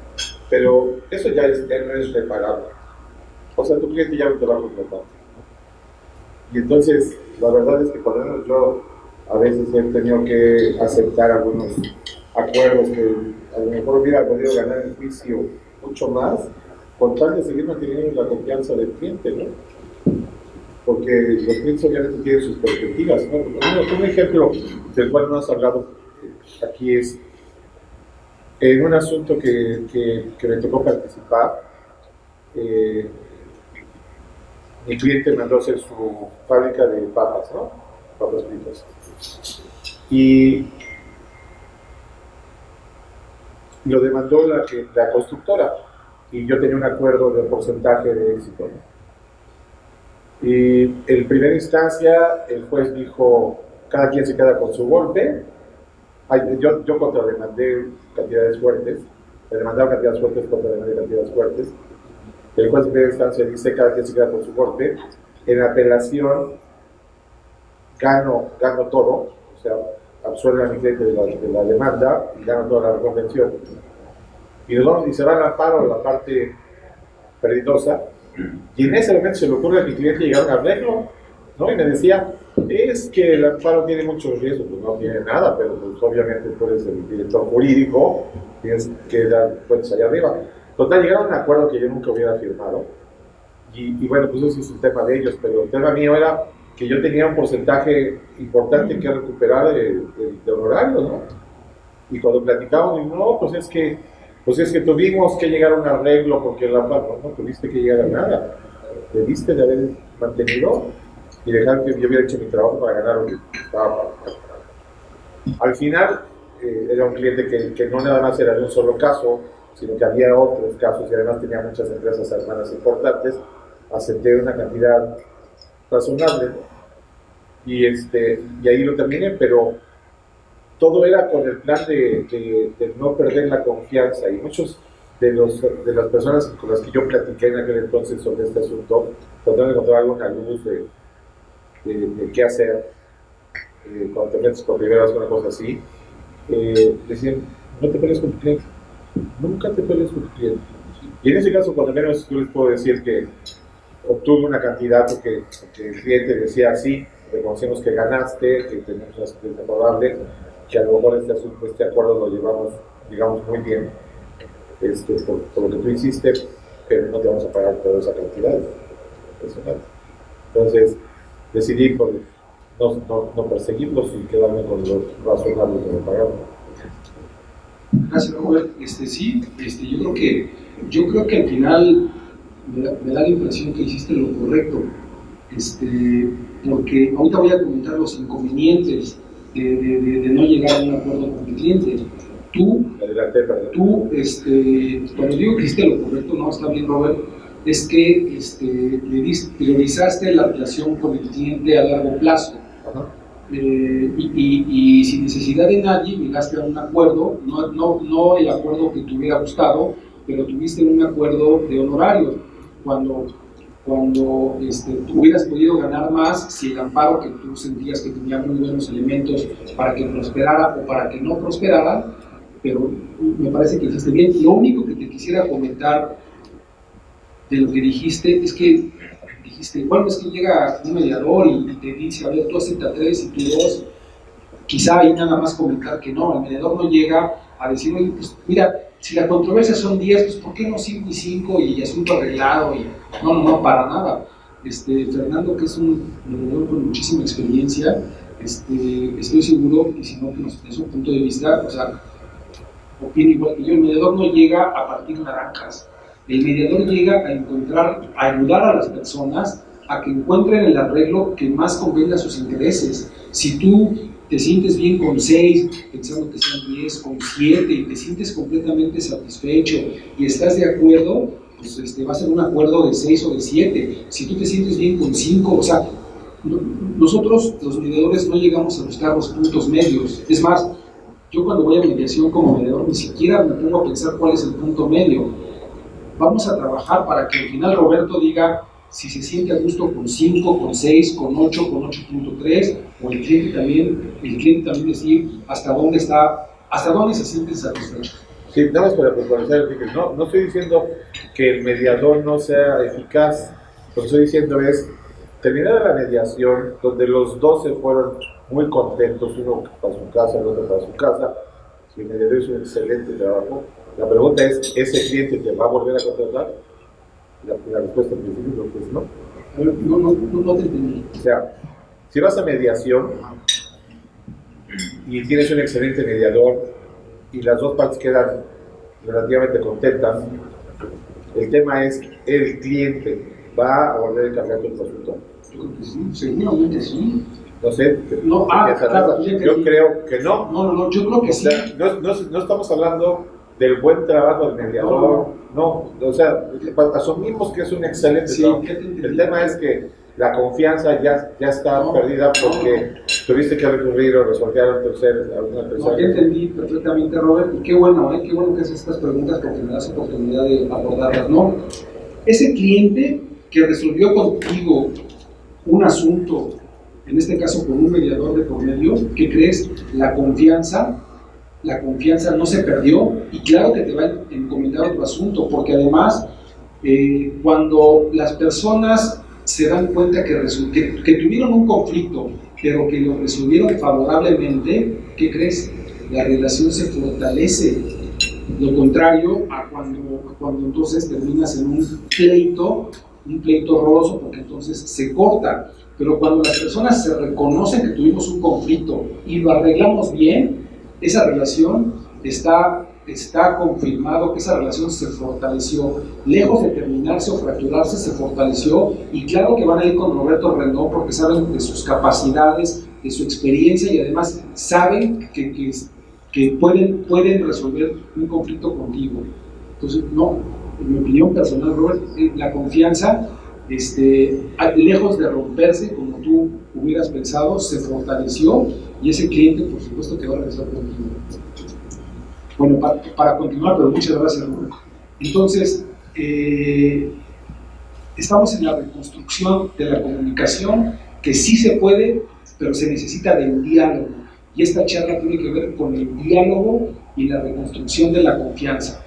Pero eso ya no es reparable. O sea, tu cliente ya no te va a contratar. Y entonces, la verdad es que por lo menos yo a veces he tenido que aceptar algunos acuerdos que a lo mejor hubiera podido ganar el juicio mucho más, con tal de seguir manteniendo la confianza del cliente, ¿no? Porque los clientes obviamente tienen sus perspectivas, ¿no? Un ejemplo del cual no has hablado aquí es en un asunto que me tocó participar. Mi cliente mandó hacer su fábrica de papas, ¿no? Papas fritas. Y lo demandó la constructora. Y yo tenía un acuerdo de porcentaje de éxito, ¿no? Y en primera instancia, el juez dijo, cada quien se queda con su golpe. Yo contrademandé cantidades fuertes, me demandaron cantidades fuertes, contrademandé cantidades fuertes. El juez en primera instancia dice, cada quien se queda con su golpe. En apelación, gano todo, o sea, absuelve a mi cliente de la demanda y gano toda la convención. Y se va al amparo, la parte perdidosa. Y en ese momento se le ocurre a mi cliente llegar a un arreglo, ¿no? Y me decía, es que el amparo tiene muchos riesgos. Pues no tiene nada, pero pues obviamente tú eres el director jurídico, tienes que dar cuentas allá arriba. Total, llegaron a un acuerdo que yo nunca hubiera firmado. Y bueno, pues eso es un tema de ellos, pero el tema mío era que yo tenía un porcentaje importante que recuperar de honorario, ¿no? Y cuando platicábamos, no, pues es que tuvimos que llegar a un arreglo porque el amparo no tuviste que llegar a nada. Debiste de haber mantenido y dejar que yo hubiera hecho mi trabajo para ganar lo que estaba pagando. Al final, era un cliente que no nada más era de un solo caso, sino que había otros casos y además tenía muchas empresas hermanas importantes. Acepté una cantidad razonable y ahí lo terminé, pero todo era con el plan de no perder la confianza, y muchos de las personas con las que yo platiqué en aquel entonces sobre este asunto trataron de encontrar alguna luz de qué hacer cuando te metes por primera vez con una cosa así. Decían, no te pelees con tu cliente, nunca te pelees con tu cliente. Y en ese caso, cuando menos yo les puedo decir que obtuve una cantidad porque el cliente decía sí, reconocemos que ganaste, que tenemos una sentencia favorable, que a lo mejor este acuerdo lo llevamos, digamos, muy bien, por lo que tú hiciste, pero no te vamos a pagar toda esa cantidad personal. Entonces decidí por no perseguirlos y quedarme con los razonables que me pagaron. Gracias, Robert. Sí, yo creo que al final me da la impresión que hiciste lo correcto, porque ahorita voy a comentar los inconvenientes de no llegar a un acuerdo con el cliente. Tú, cuando digo que hiciste lo correcto, no está bien, Robert, es que priorizaste la relación con el cliente a largo plazo. Y sin necesidad de nadie llegaste a un acuerdo, no el acuerdo que te hubiera gustado, pero tuviste un acuerdo de honorarios. Cuando hubieras podido ganar más si el amparo que tú sentías que tenía muy buenos elementos para que prosperara o para que no prosperara, pero me parece que hiciste bien. Lo único que te quisiera comentar de lo que dijiste es que dijiste, bueno, es que llega un mediador y te dice, a ver, tú acepta 3 y tú 2, quizá ahí nada más comentar que no, el mediador no llega a decir, oye, pues mira, si la controversia son 10, pues ¿por qué no 5 y 5 y asunto arreglado? Y no, para nada. Fernando, que es un mediador con muchísima experiencia, estoy seguro que si no, desde su punto de vista, o sea, opina igual que yo, el mediador no llega a partir naranjas. El mediador llega a ayudar a las personas a que encuentren el arreglo que más convenga a sus intereses. Si tú te sientes bien con 6, pensando que sean 10, con 7, y te sientes completamente satisfecho y estás de acuerdo, pues va a ser un acuerdo de 6 o de 7. Si tú te sientes bien con 5, o sea, nosotros los mediadores no llegamos a buscar los puntos medios. Es más, yo cuando voy a mediación como mediador ni siquiera me pongo a pensar cuál es el punto medio. Vamos a trabajar para que al final Roberto diga si se siente a gusto con 5, con 6, con 8, con 8.3, o el cliente también decir hasta dónde se siente satisfecho. Sí, nada más para puntualizar, no estoy diciendo que el mediador no sea eficaz, lo que estoy diciendo es, terminada la mediación, donde los dos se fueron muy contentos, uno para su casa, el otro para su casa, si el mediador hizo un excelente trabajo, la pregunta es, ¿ese cliente te va a volver a contratar? La respuesta en principio es no. No te entendí. O sea, si vas a mediación y tienes un excelente mediador y las dos partes quedan relativamente contentas, el tema es, ¿el cliente va a volver a encargar tu asunto? Yo creo que sí, seguramente sí. No sé, claro, yo creo que no. No, yo creo que sí. No estamos hablando del buen trabajo del mediador, no, o sea, asumimos que es un excelente trabajo. El tema es que la confianza ya está perdida porque tuviste que recurrir o resolver a una tercera. No, ya entendí perfectamente, Robert, y qué bueno que haces estas preguntas porque me das oportunidad de abordarlas, ¿no? Ese cliente que resolvió contigo un asunto, en este caso con un mediador de por medio, ¿qué crees? La confianza no se perdió, y claro que te va a encomendar otro asunto, porque además cuando las personas se dan cuenta que tuvieron un conflicto, pero que lo resolvieron favorablemente, ¿qué crees? La relación se fortalece. Lo contrario a cuando entonces terminas en un pleito horroroso, porque entonces se corta. Pero cuando las personas se reconocen que tuvimos un conflicto y lo arreglamos bien, esa relación está está confirmado que esa relación se fortaleció, lejos de terminarse o fracturarse, se fortaleció, y claro que van a ir con Roberto Rendón porque saben de sus capacidades, de su experiencia, y además saben que pueden resolver un conflicto contigo. Entonces, no, en mi opinión personal, Robert, la confianza, lejos de romperse como tú hubieras pensado, se fortaleció, y ese cliente, por supuesto, que va a regresar contigo. Bueno, para continuar, pero muchas gracias, Robert. Entonces, estamos en la reconstrucción de la comunicación, que sí se puede, pero se necesita del diálogo. Y esta charla tiene que ver con el diálogo y la reconstrucción de la confianza.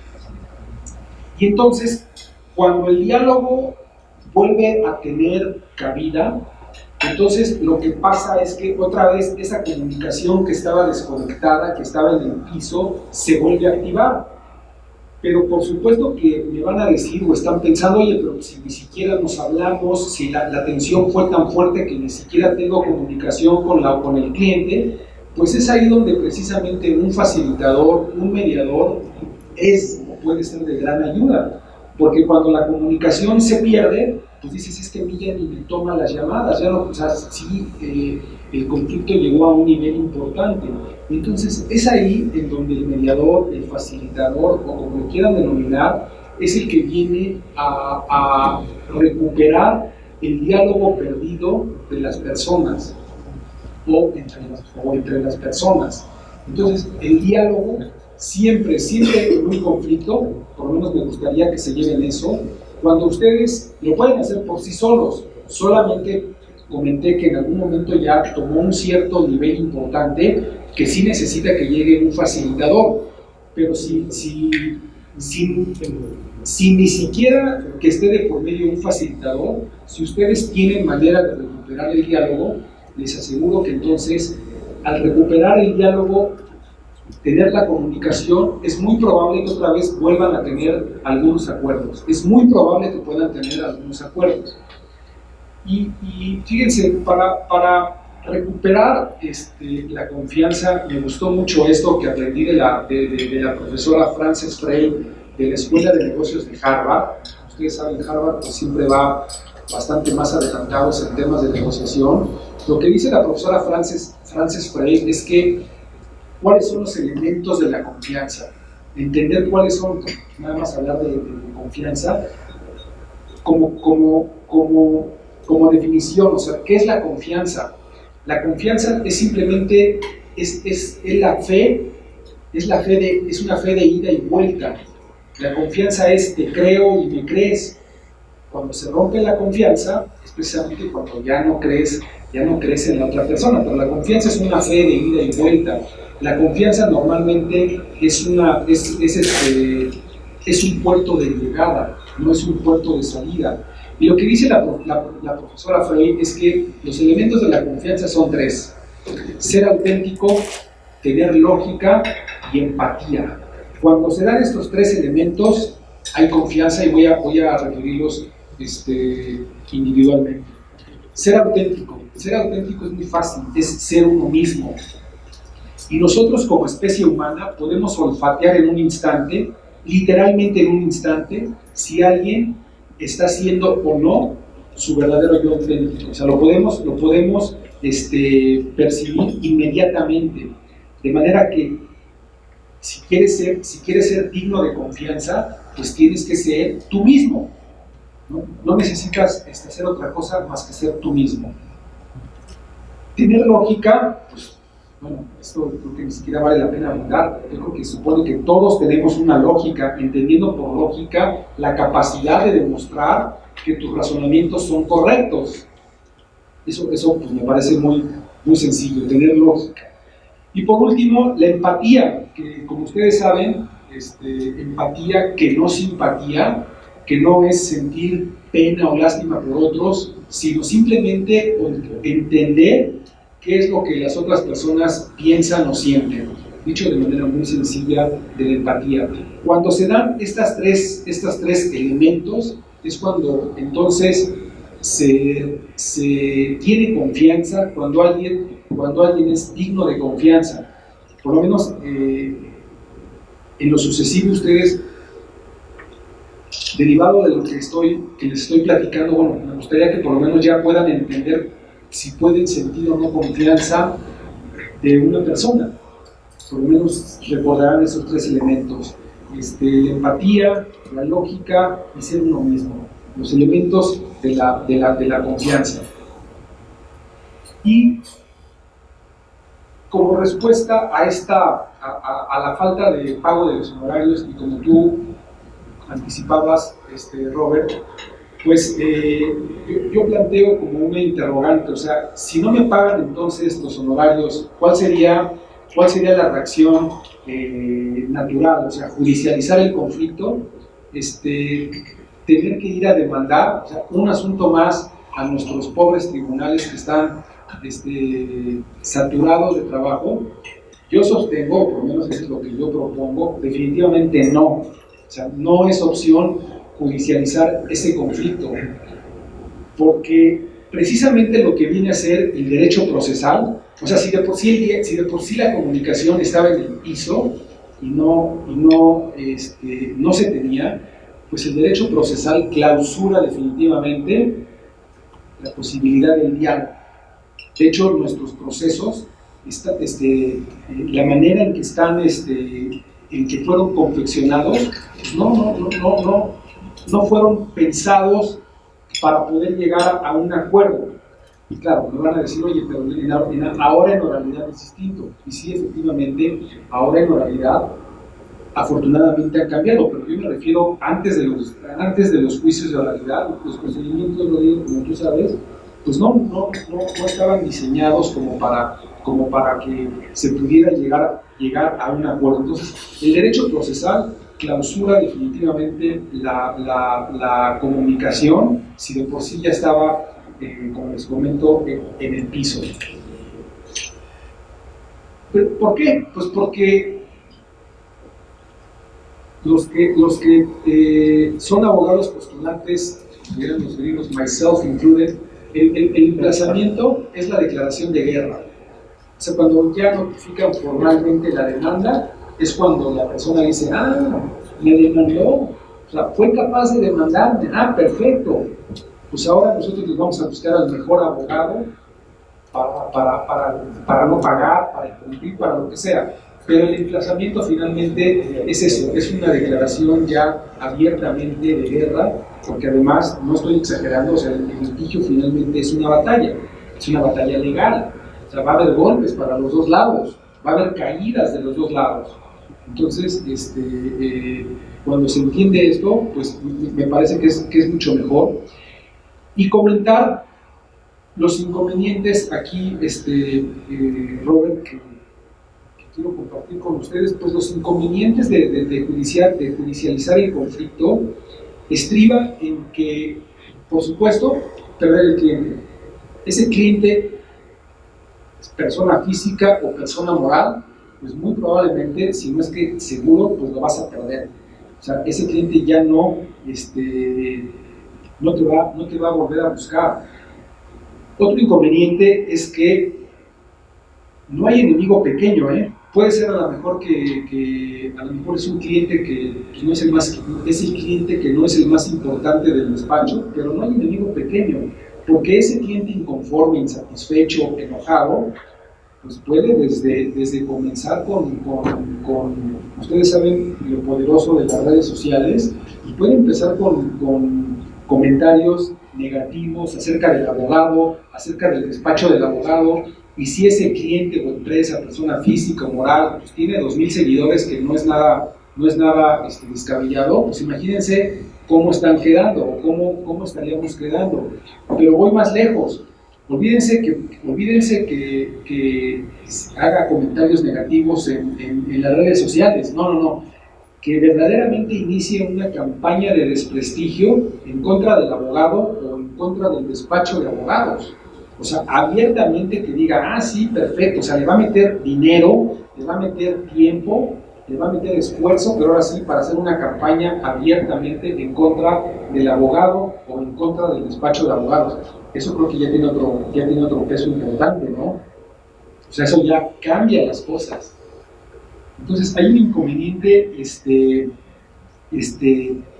Y entonces, cuando el diálogo vuelve a tener cabida, entonces lo que pasa es que otra vez esa comunicación que estaba desconectada, que estaba en el piso, se vuelve a activar. Pero por supuesto que me van a decir o están pensando, oye, pero si ni siquiera nos hablamos, si la tensión fue tan fuerte que ni siquiera tengo comunicación con el cliente, pues es ahí donde precisamente un facilitador, un mediador, puede ser de gran ayuda. Porque cuando la comunicación se pierde, pues dices, es que a mí ya ni me toma las llamadas, ya no, o sea, sí, el conflicto llegó a un nivel importante. Entonces, es ahí en donde el mediador, el facilitador, o como lo quieran denominar, es el que viene a recuperar el diálogo perdido de las personas, o entre las personas. Entonces, el diálogo siempre en un conflicto, por lo menos me gustaría que se lleven eso, cuando ustedes lo pueden hacer por sí solos, solamente comenté que en algún momento ya tomó un cierto nivel importante que sí necesita que llegue un facilitador, pero si ni siquiera que esté de por medio un facilitador, si ustedes tienen manera de recuperar el diálogo, les aseguro que entonces al recuperar el diálogo, tener la comunicación, es muy probable que otra vez vuelvan a tener algunos acuerdos. Es muy probable que puedan tener algunos acuerdos. Y fíjense, para recuperar la confianza, me gustó mucho esto que aprendí de la profesora Frances Frey de la Escuela de Negocios de Harvard. Ustedes saben, Harvard pues, siempre va bastante más adelantados en temas de negociación. Lo que dice la profesora Frances Frey es que cuáles son los elementos de la confianza, entender cuáles son, nada más hablar de confianza, como definición, o sea, ¿qué es la confianza? La confianza es simplemente, es una fe de ida y vuelta. La confianza es te creo y me crees. Cuando se rompe la confianza, es precisamente cuando ya no crees en la otra persona, pero la confianza es una fe de ida y vuelta. La confianza normalmente es un puerto de llegada, no es un puerto de salida. Y lo que dice la profesora Frey es que los elementos de la confianza son 3: ser auténtico, tener lógica y empatía. Cuando se dan estos 3 elementos, hay confianza, y voy a referirlos individualmente. Ser auténtico es muy fácil, es ser uno mismo. Y nosotros como especie humana podemos olfatear en un instante, literalmente en un instante, si alguien está siendo o no su verdadero yo auténtico. O sea, lo podemos percibir inmediatamente. De manera que si quieres ser digno de confianza, pues tienes que ser tú mismo. No necesitas hacer otra cosa más que ser tú mismo. Tener lógica, pues bueno, esto creo que ni siquiera vale la pena abundar. Yo creo que supone que todos tenemos una lógica, entendiendo por lógica la capacidad de demostrar que tus razonamientos son correctos. Eso pues, me parece muy, muy sencillo, tener lógica. Y por último, la empatía, que como ustedes saben, empatía que no simpatía, que no es sentir pena o lástima por otros, sino simplemente entender qué es lo que las otras personas piensan o sienten, dicho de manera muy sencilla, de la empatía. Cuando se dan estos tres elementos, es cuando entonces se tiene confianza, cuando alguien es digno de confianza. Por lo menos en lo sucesivo ustedes, derivado de lo que les estoy platicando, bueno, me gustaría que por lo menos ya puedan entender si pueden sentir o no confianza de una persona. Por lo menos recordarán esos tres elementos: la empatía, la lógica y ser uno mismo, los elementos de la confianza. Y como respuesta a la falta de pago de los honorarios, y como tú anticipabas, Robert, pues yo planteo como una interrogante, o sea, si no me pagan entonces los honorarios, ¿cuál sería la reacción natural? O sea, judicializar el conflicto, tener que ir a demandar, o sea, un asunto más a nuestros pobres tribunales que están saturados de trabajo. Yo sostengo, por lo menos eso es lo que yo propongo, definitivamente no. O sea, no es opción judicializar ese conflicto, porque precisamente lo que viene a ser el derecho procesal, o sea, si de por sí la comunicación estaba en el piso y no se tenía, pues el derecho procesal clausura definitivamente la posibilidad del diálogo. De hecho, nuestros procesos, la manera en que están, en que fueron confeccionados, no fueron pensados para poder llegar a un acuerdo. Y claro, me van a decir, oye, pero ahora en oralidad es distinto. Y sí, efectivamente, ahora en oralidad afortunadamente han cambiado, pero yo me refiero antes de los juicios de oralidad, los procedimientos, lo digo, como tú sabes, pues no estaban diseñados como para que se pudiera llegar a un acuerdo. Entonces, el derecho procesal clausura definitivamente la comunicación, si de por sí ya estaba, como les comento, en el piso. ¿Por qué? Pues porque los que son abogados postulantes, dirán los griegos, myself included, el emplazamiento es la declaración de guerra. O sea, cuando ya notifican formalmente la demanda, es cuando la persona dice, me demandó, o sea, fue capaz de demandarme, perfecto, pues ahora nosotros les vamos a buscar al mejor abogado para no pagar, para incumplir, para lo que sea. Pero el emplazamiento finalmente es eso, es una declaración ya abiertamente de guerra, porque además, no estoy exagerando, o sea, el litigio finalmente es una batalla legal. O sea, va a haber golpes para los dos lados, va a haber caídas de los dos lados. Entonces, cuando se entiende esto, pues me parece que es mucho mejor. Y comentar los inconvenientes aquí, Robert, que quiero compartir con ustedes, pues los inconvenientes de judicializar el conflicto estriba en que, por supuesto, perder el cliente. Ese cliente, persona física o persona moral, pues muy probablemente, si no es que seguro, pues lo vas a perder. O sea, ese cliente ya no te va a volver a buscar. Otro inconveniente es que no hay enemigo pequeño, Puede ser a lo mejor que a lo mejor es un cliente que no es el cliente que no es el más importante del despacho, pero no hay enemigo pequeño, porque ese cliente inconforme, insatisfecho, enojado, pues puede desde comenzar con ustedes saben lo poderoso de las redes sociales, y puede empezar con comentarios negativos acerca del abogado, acerca del despacho del abogado. Y si ese cliente o empresa, persona física o moral, pues tiene 2,000 seguidores, que no es nada descabellado, pues imagínense cómo están quedando o cómo estaríamos quedando. Pero voy más lejos. Olvídense que haga comentarios negativos en las redes sociales. No. Que verdaderamente inicie una campaña de desprestigio en contra del abogado o en contra del despacho de abogados. O sea, abiertamente que diga, sí, perfecto, o sea, le va a meter dinero, le va a meter tiempo, le va a meter esfuerzo, pero ahora sí, para hacer una campaña abiertamente en contra del abogado o en contra del despacho de abogados. Eso creo que ya tiene otro peso importante, ¿no? O sea, eso ya cambia las cosas. Entonces hay un inconveniente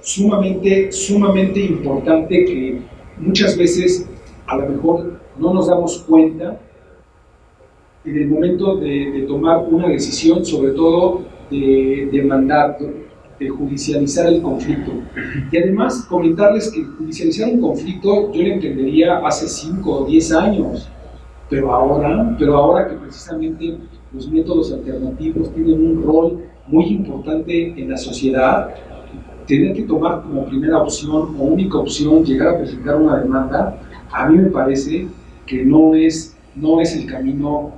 sumamente importante que muchas veces a lo mejor no nos damos cuenta en el momento de tomar una decisión, sobre todo de demandar, de judicializar el conflicto. Y además comentarles que judicializar un conflicto yo lo entendería hace 5 o 10 años, pero ahora que precisamente los métodos alternativos tienen un rol muy importante en la sociedad, tener que tomar como primera opción o única opción llegar a presentar una demanda, a mí me parece que no es el camino,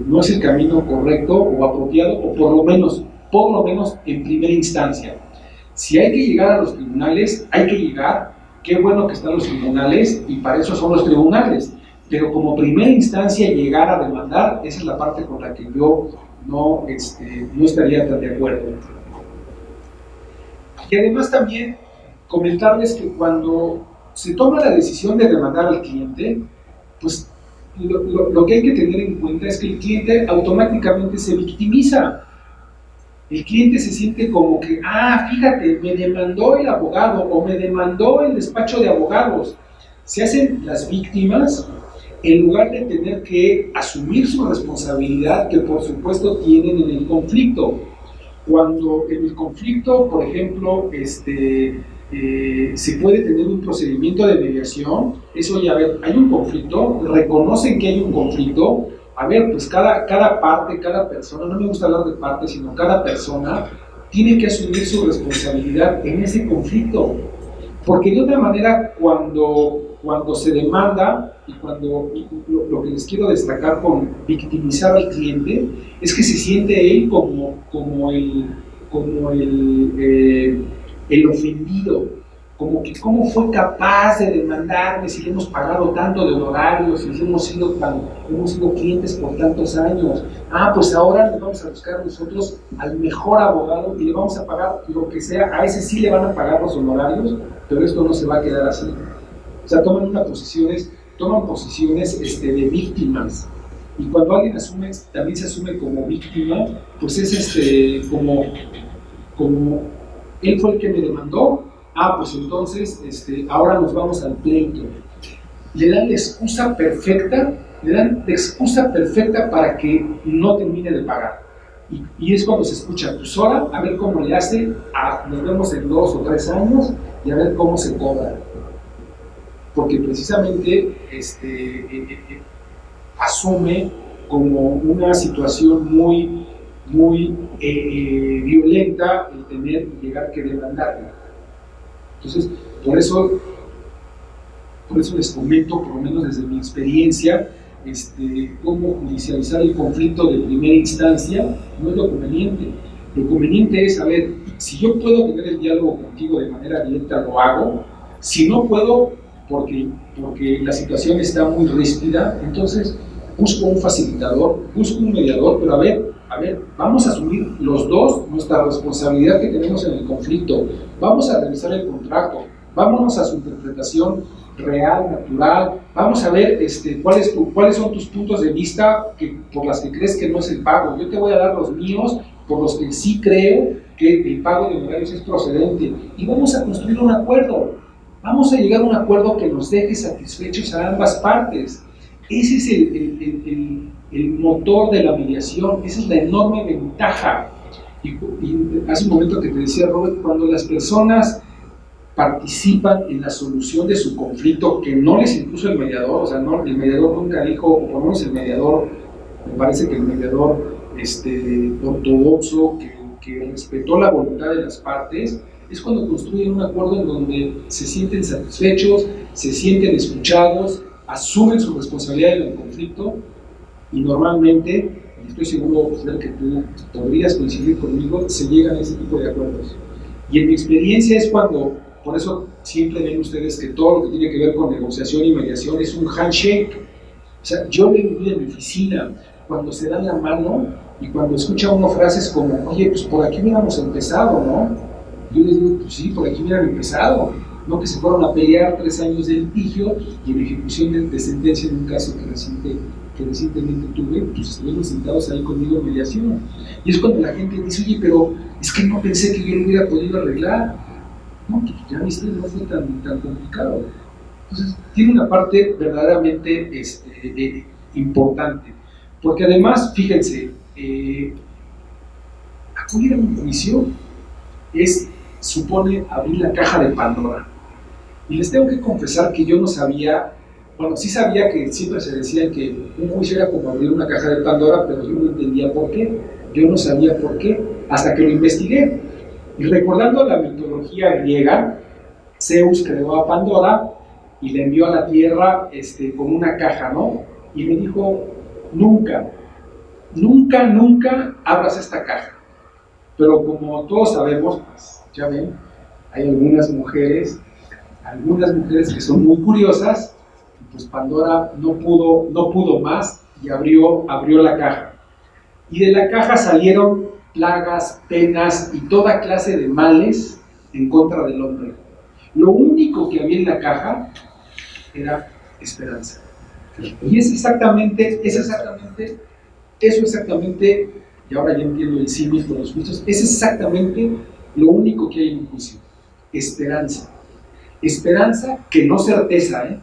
no es el camino correcto o apropiado, o por lo menos en primera instancia. Si hay que llegar a los tribunales, hay que llegar. Qué bueno que están los tribunales y para eso son los tribunales. Pero como primera instancia llegar a demandar, esa es la parte con la que yo no estaría tan de acuerdo. Y además también comentarles que cuando se toma la decisión de demandar al cliente, pues lo que hay que tener en cuenta es que el cliente automáticamente se victimiza. El cliente se siente como que, fíjate, me demandó el abogado o me demandó el despacho de abogados. Se hacen las víctimas en lugar de tener que asumir su responsabilidad, que por supuesto tienen en el conflicto. Cuando en el conflicto, por ejemplo, se puede tener un procedimiento de mediación, eso ya, a ver, hay un conflicto, reconocen que hay un conflicto, a ver, pues cada parte, cada persona, no me gusta hablar de parte, sino cada persona tiene que asumir su responsabilidad en ese conflicto, porque de otra manera cuando se demanda, y cuando lo que les quiero destacar con victimizar al cliente, es que se siente él como el ofendido, como que cómo fue capaz de demandarme si le hemos pagado tanto de honorarios, si hemos sido clientes por tantos años. Pues ahora le vamos a buscar nosotros al mejor abogado y le vamos a pagar lo que sea, a ese sí le van a pagar los honorarios, pero esto no se va a quedar así. O sea, toman posiciones de víctimas, y cuando alguien también se asume como víctima, pues es como él fue el que me demandó, pues entonces ahora nos vamos al pleito. Le dan la excusa perfecta para que no termine de pagar, y es cuando se escucha, pues ahora a ver cómo le hace, nos vemos en 2 o 3 años y a ver cómo se cobra. Porque precisamente asume como una situación muy violenta el llegar que demandarla. Entonces, por eso les comento, por lo menos desde mi experiencia, cómo judicializar el conflicto de primera instancia no es lo conveniente. Lo conveniente es saber, si yo puedo tener el diálogo contigo de manera directa, lo hago. Si no puedo, porque la situación está muy ríspida, entonces busco un facilitador, busco un mediador, pero a ver, vamos a asumir los dos nuestra responsabilidad que tenemos en el conflicto, vamos a revisar el contrato, vámonos a su interpretación real, natural, vamos a ver cuáles son tus puntos de vista por las que crees que no es el pago, yo te voy a dar los míos por los que sí creo que el pago de honorarios es procedente, y vamos a construir un acuerdo. Vamos a llegar a un acuerdo que nos deje satisfechos a ambas partes. Ese es el motor de la mediación, esa es la enorme ventaja. Y hace un momento que te decía, Robert, cuando las personas participan en la solución de su conflicto que no les impuso el mediador, o sea, el mediador nunca dijo, o por lo menos el mediador, me parece que el mediador ortodoxo, que respetó la voluntad de las partes, es cuando construyen un acuerdo en donde se sienten satisfechos, se sienten escuchados, asumen su responsabilidad en el conflicto, y normalmente, y estoy seguro que tú podrías coincidir conmigo, se llegan a ese tipo de acuerdos. Y en mi experiencia es cuando, por eso siempre ven ustedes que todo lo que tiene que ver con negociación y mediación es un handshake. O sea, yo lo he vivido en mi oficina, cuando se dan la mano y cuando escucha uno frases como, oye, pues por aquí hubiéramos empezado, ¿no? Yo les digo, pues sí, por aquí hubieran empezado, no que se fueron a pelear 3 años de litigio y en ejecución de sentencia en un caso que reciente que recientemente tuve, pues estuvieron sentados ahí conmigo en mediación. Y es cuando la gente dice, oye, pero es que no pensé que yo lo hubiera podido arreglar. No, pues ya viste, no fue tan complicado. Entonces, tiene una parte verdaderamente importante. Porque además, fíjense, acudir a un juicio supone abrir la caja de Pandora. Y les tengo que confesar que yo no sabía, bueno, sí sabía que siempre se decía que un juicio era como abrir una caja de Pandora, pero yo no entendía por qué. Yo no sabía por qué, hasta que lo investigué. Y recordando la mitología griega, Zeus creó a Pandora y le envió a la tierra con una caja, ¿no? Y le dijo, nunca abras esta caja. Pero como todos sabemos, pues, ya ven, hay algunas mujeres que son muy curiosas, y pues Pandora no pudo más y abrió la caja. Y de la caja salieron plagas, penas y toda clase de males en contra del hombre. Lo único que había en la caja era esperanza. Y eso exactamente, y ahora ya entiendo el símil con los juicios, es exactamente lo único que hay en un juicio: esperanza. Esperanza que no certeza,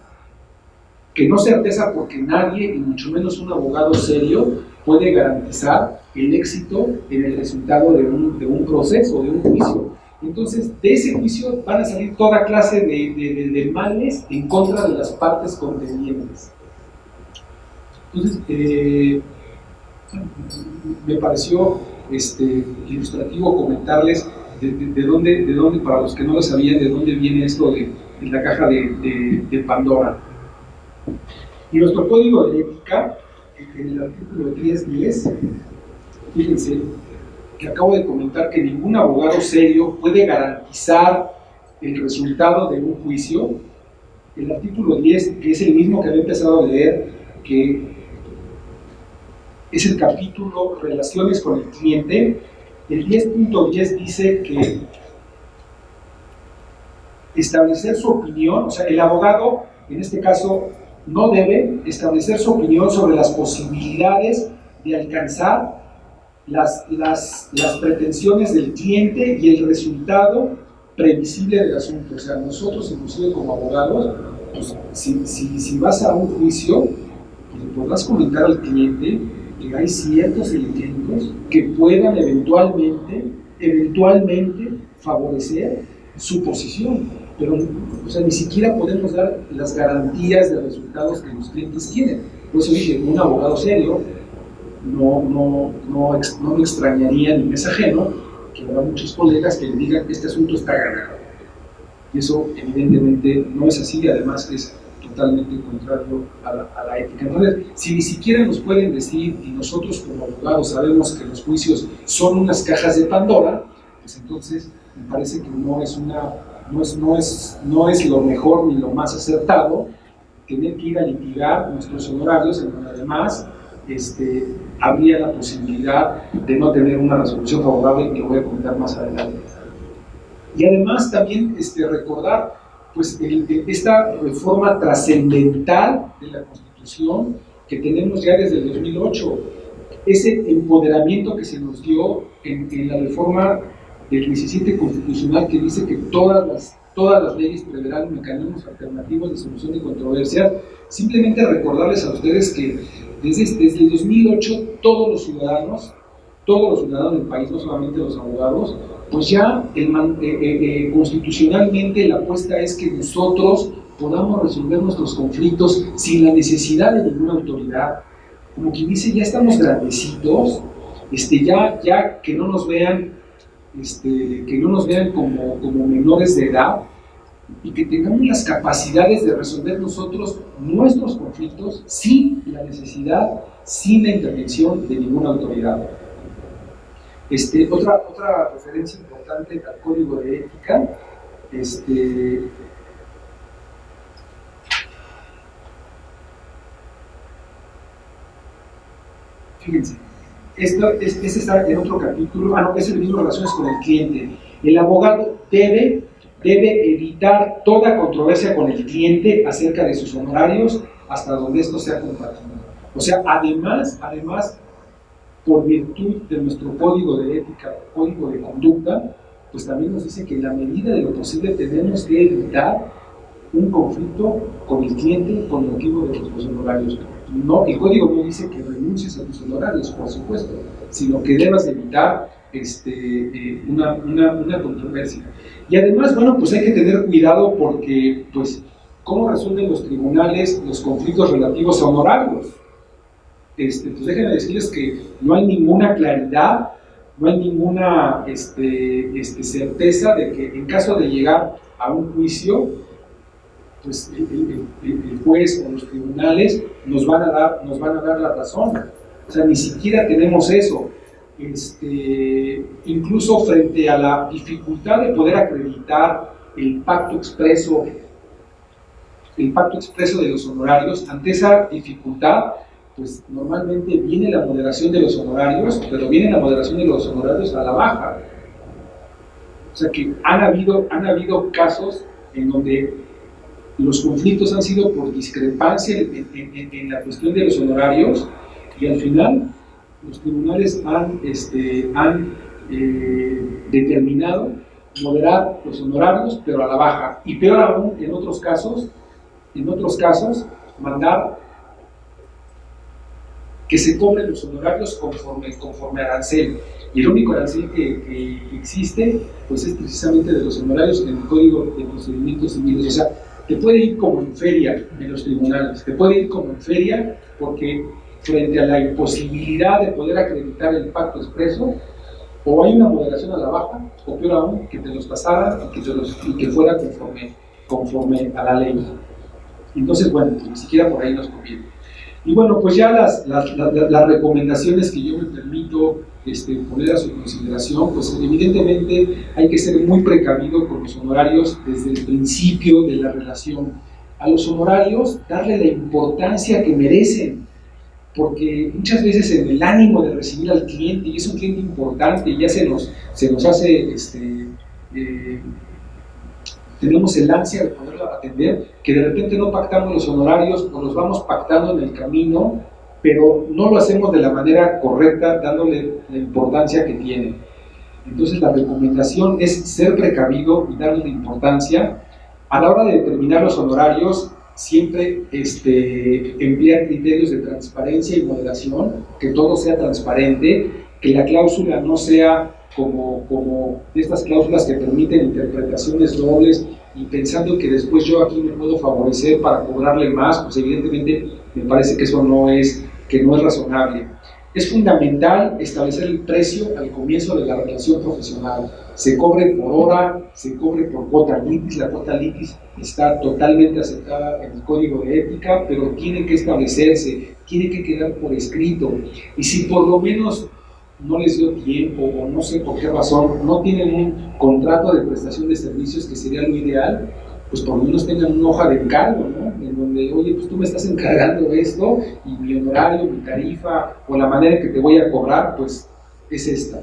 que no certeza, porque nadie, y mucho menos un abogado serio, puede garantizar el éxito en el resultado de un proceso, de un juicio. Entonces, de ese juicio van a salir toda clase de males en contra de las partes contendientes. Entonces, me pareció ilustrativo comentarles de dónde, para los que no lo sabían, de dónde viene esto de la caja de Pandora. Y nuestro código de ética, en el artículo 10.10, fíjense que acabo de comentar que ningún abogado serio puede garantizar el resultado de un juicio. El artículo 10, que es el mismo que había empezado a leer, que es el capítulo Relaciones con el cliente, el 10.10 dice que establecer su opinión, o sea, el abogado, en este caso, no debe establecer su opinión sobre las posibilidades de alcanzar las pretensiones del cliente y el resultado previsible del asunto. O sea, nosotros, inclusive como abogados, pues, si vas a un juicio, le podrás comentar al cliente que hay ciertos elementos que puedan eventualmente favorecer su posición, pero o sea, ni siquiera podemos dar las garantías de resultados que los clientes quieren. Por eso dije, un abogado serio no me extrañaría ni me es ajeno que habrá muchos colegas que le digan que este asunto está ganado. Y eso evidentemente no es así, y además es totalmente contrario a la ética. Entonces, si ni siquiera nos pueden decir, y nosotros como abogados sabemos que los juicios son unas cajas de Pandora, pues entonces me parece que no es lo mejor ni lo más acertado tener que ir a litigar nuestros honorarios, en donde además habría la posibilidad de no tener una resolución favorable, que voy a comentar más adelante. Y además también recordar pues esta reforma trascendental de la Constitución que tenemos ya desde el 2008, ese empoderamiento que se nos dio en la reforma del 17 constitucional, que dice que todas las leyes preverán mecanismos alternativos de solución de controversias. Simplemente recordarles a ustedes que desde el 2008 todos los ciudadanos del país, no solamente los abogados, pues ya constitucionalmente la apuesta es que nosotros podamos resolver nuestros conflictos sin la necesidad de ninguna autoridad. Como quien dice, ya estamos grandecitos, ya que no nos vean, como menores de edad, y que tengamos las capacidades de resolver nosotros nuestros conflictos sin la necesidad, sin la intervención de ninguna autoridad. Otra referencia importante al código de ética, fíjense, este está en otro capítulo, es el mismo Relaciones con el cliente. El abogado debe evitar toda controversia con el cliente acerca de sus honorarios hasta donde esto sea compatible. O sea, además, por virtud de nuestro código de ética, código de conducta, pues también nos dice que en la medida de lo posible tenemos que evitar un conflicto con el cliente con motivo de los honorarios. No, el código no dice que renuncies a tus honorarios, por supuesto, sino que debas evitar una controversia. Y además, bueno, pues hay que tener cuidado porque, pues, ¿cómo resuelven los tribunales los conflictos relativos a honorarios? Pues déjenme decirles que no hay ninguna claridad, no hay ninguna certeza de que en caso de llegar a un juicio, pues el juez o los tribunales nos van a dar la razón. O sea, ni siquiera tenemos eso. Incluso frente a la dificultad de poder acreditar el pacto expreso de los honorarios, ante esa dificultad, pues normalmente viene la moderación de los honorarios, pero viene la moderación de los honorarios a la baja. O sea que han habido casos en donde los conflictos han sido por discrepancia en la cuestión de los honorarios, y al final los tribunales han determinado moderar los honorarios, pero a la baja, y peor aún en otros casos mandar que se cobren los honorarios conforme arancel. Y el único arancel que existe, pues es precisamente de los honorarios en el Código de Procedimientos Civiles. O sea, te puede ir como en feria en los tribunales, te puede ir como en feria porque frente a la imposibilidad de poder acreditar el pacto expreso, o hay una moderación a la baja, o peor aún, que te los pasaran y que fuera conforme a la ley. Entonces, bueno, ni siquiera por ahí nos conviene. Y bueno, pues ya las recomendaciones que yo me permito poner a su consideración, pues evidentemente hay que ser muy precavido con los honorarios desde el principio de la relación. A los honorarios darle la importancia que merecen, porque muchas veces en el ánimo de recibir al cliente, y es un cliente importante, ya se nos hace, tenemos el ansia de poderlo atender, que de repente no pactamos los honorarios o los vamos pactando en el camino, pero no lo hacemos de la manera correcta, dándole la importancia que tiene. Entonces la recomendación es ser precavido y darle la importancia. A la hora de determinar los honorarios, siempre emplear criterios de transparencia y moderación, que todo sea transparente, que la cláusula no sea como estas cláusulas que permiten interpretaciones dobles y pensando que después yo aquí me puedo favorecer para cobrarle más, pues evidentemente me parece que eso no es razonable. Es fundamental establecer el precio al comienzo de la relación profesional. Se cobre por hora, se cobre por cuota litis. La cuota litis está totalmente aceptada en el Código de Ética, pero tiene que establecerse, tiene que quedar por escrito. Y si por lo menos no les dio tiempo o no sé por qué razón, no tienen un contrato de prestación de servicios, que sería lo ideal, pues por lo menos tengan una hoja de encargo, ¿no? En donde, oye, pues tú me estás encargando esto y mi honorario, mi tarifa o la manera en que te voy a cobrar, pues es esta.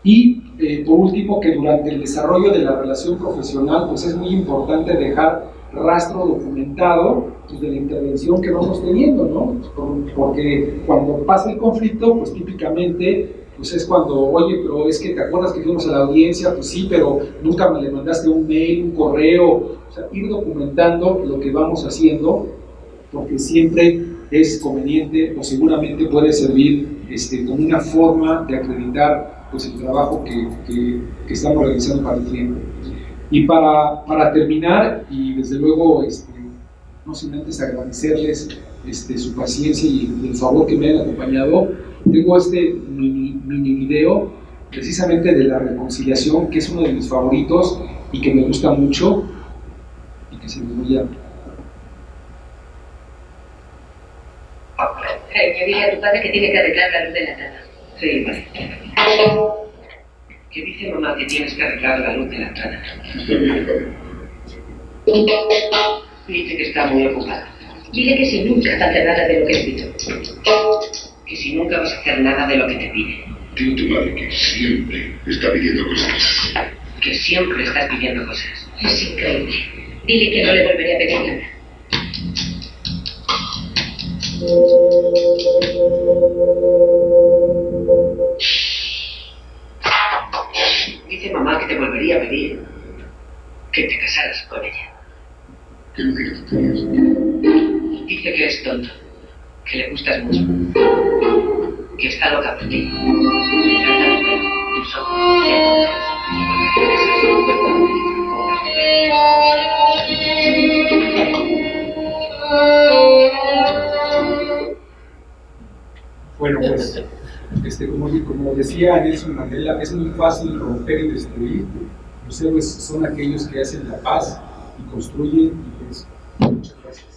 Y por último, que durante el desarrollo de la relación profesional, pues es muy importante dejar rastro documentado, pues, de la intervención que vamos teniendo, ¿no? Porque cuando pasa el conflicto, pues típicamente pues es cuando, oye, pero es que te acuerdas que fuimos a la audiencia, pues sí, pero nunca me le mandaste un mail, un correo. O sea, ir documentando lo que vamos haciendo, porque siempre es conveniente o seguramente puede servir como una forma de acreditar pues el trabajo que estamos realizando para el cliente. Y para terminar, y desde luego no sin antes agradecerles su paciencia y el favor que me han acompañado, tengo mini video precisamente de la reconciliación, que es uno de mis favoritos y que me gusta mucho, y que se me voy a... Me dije a tu padre que tiene que arreglar la luz de la taza. Sí, vale. ¿Qué dice mamá que tienes que arreglar la luz de la entrada? Dice que está muy ocupada. Dile que si nunca va a hacer nada de lo que he dicho. Que si nunca vas a hacer nada de lo que te pide. Dile a tu madre que siempre está pidiendo cosas. Que siempre estás pidiendo cosas. Es increíble. Dile que no le volveré a pedir nada. Dice mamá que te volvería a pedir que te casaras con ella. Que no digas tonterías. Dice que eres tonto, que le gustas mucho, que está loca por ti. Me trata de pelo, tus ojos, y entonces Bueno, pues, como decía Nelson Mandela, es muy fácil romper y destruir. Los héroes son aquellos que hacen la paz y construyen. Y pues, muchas gracias.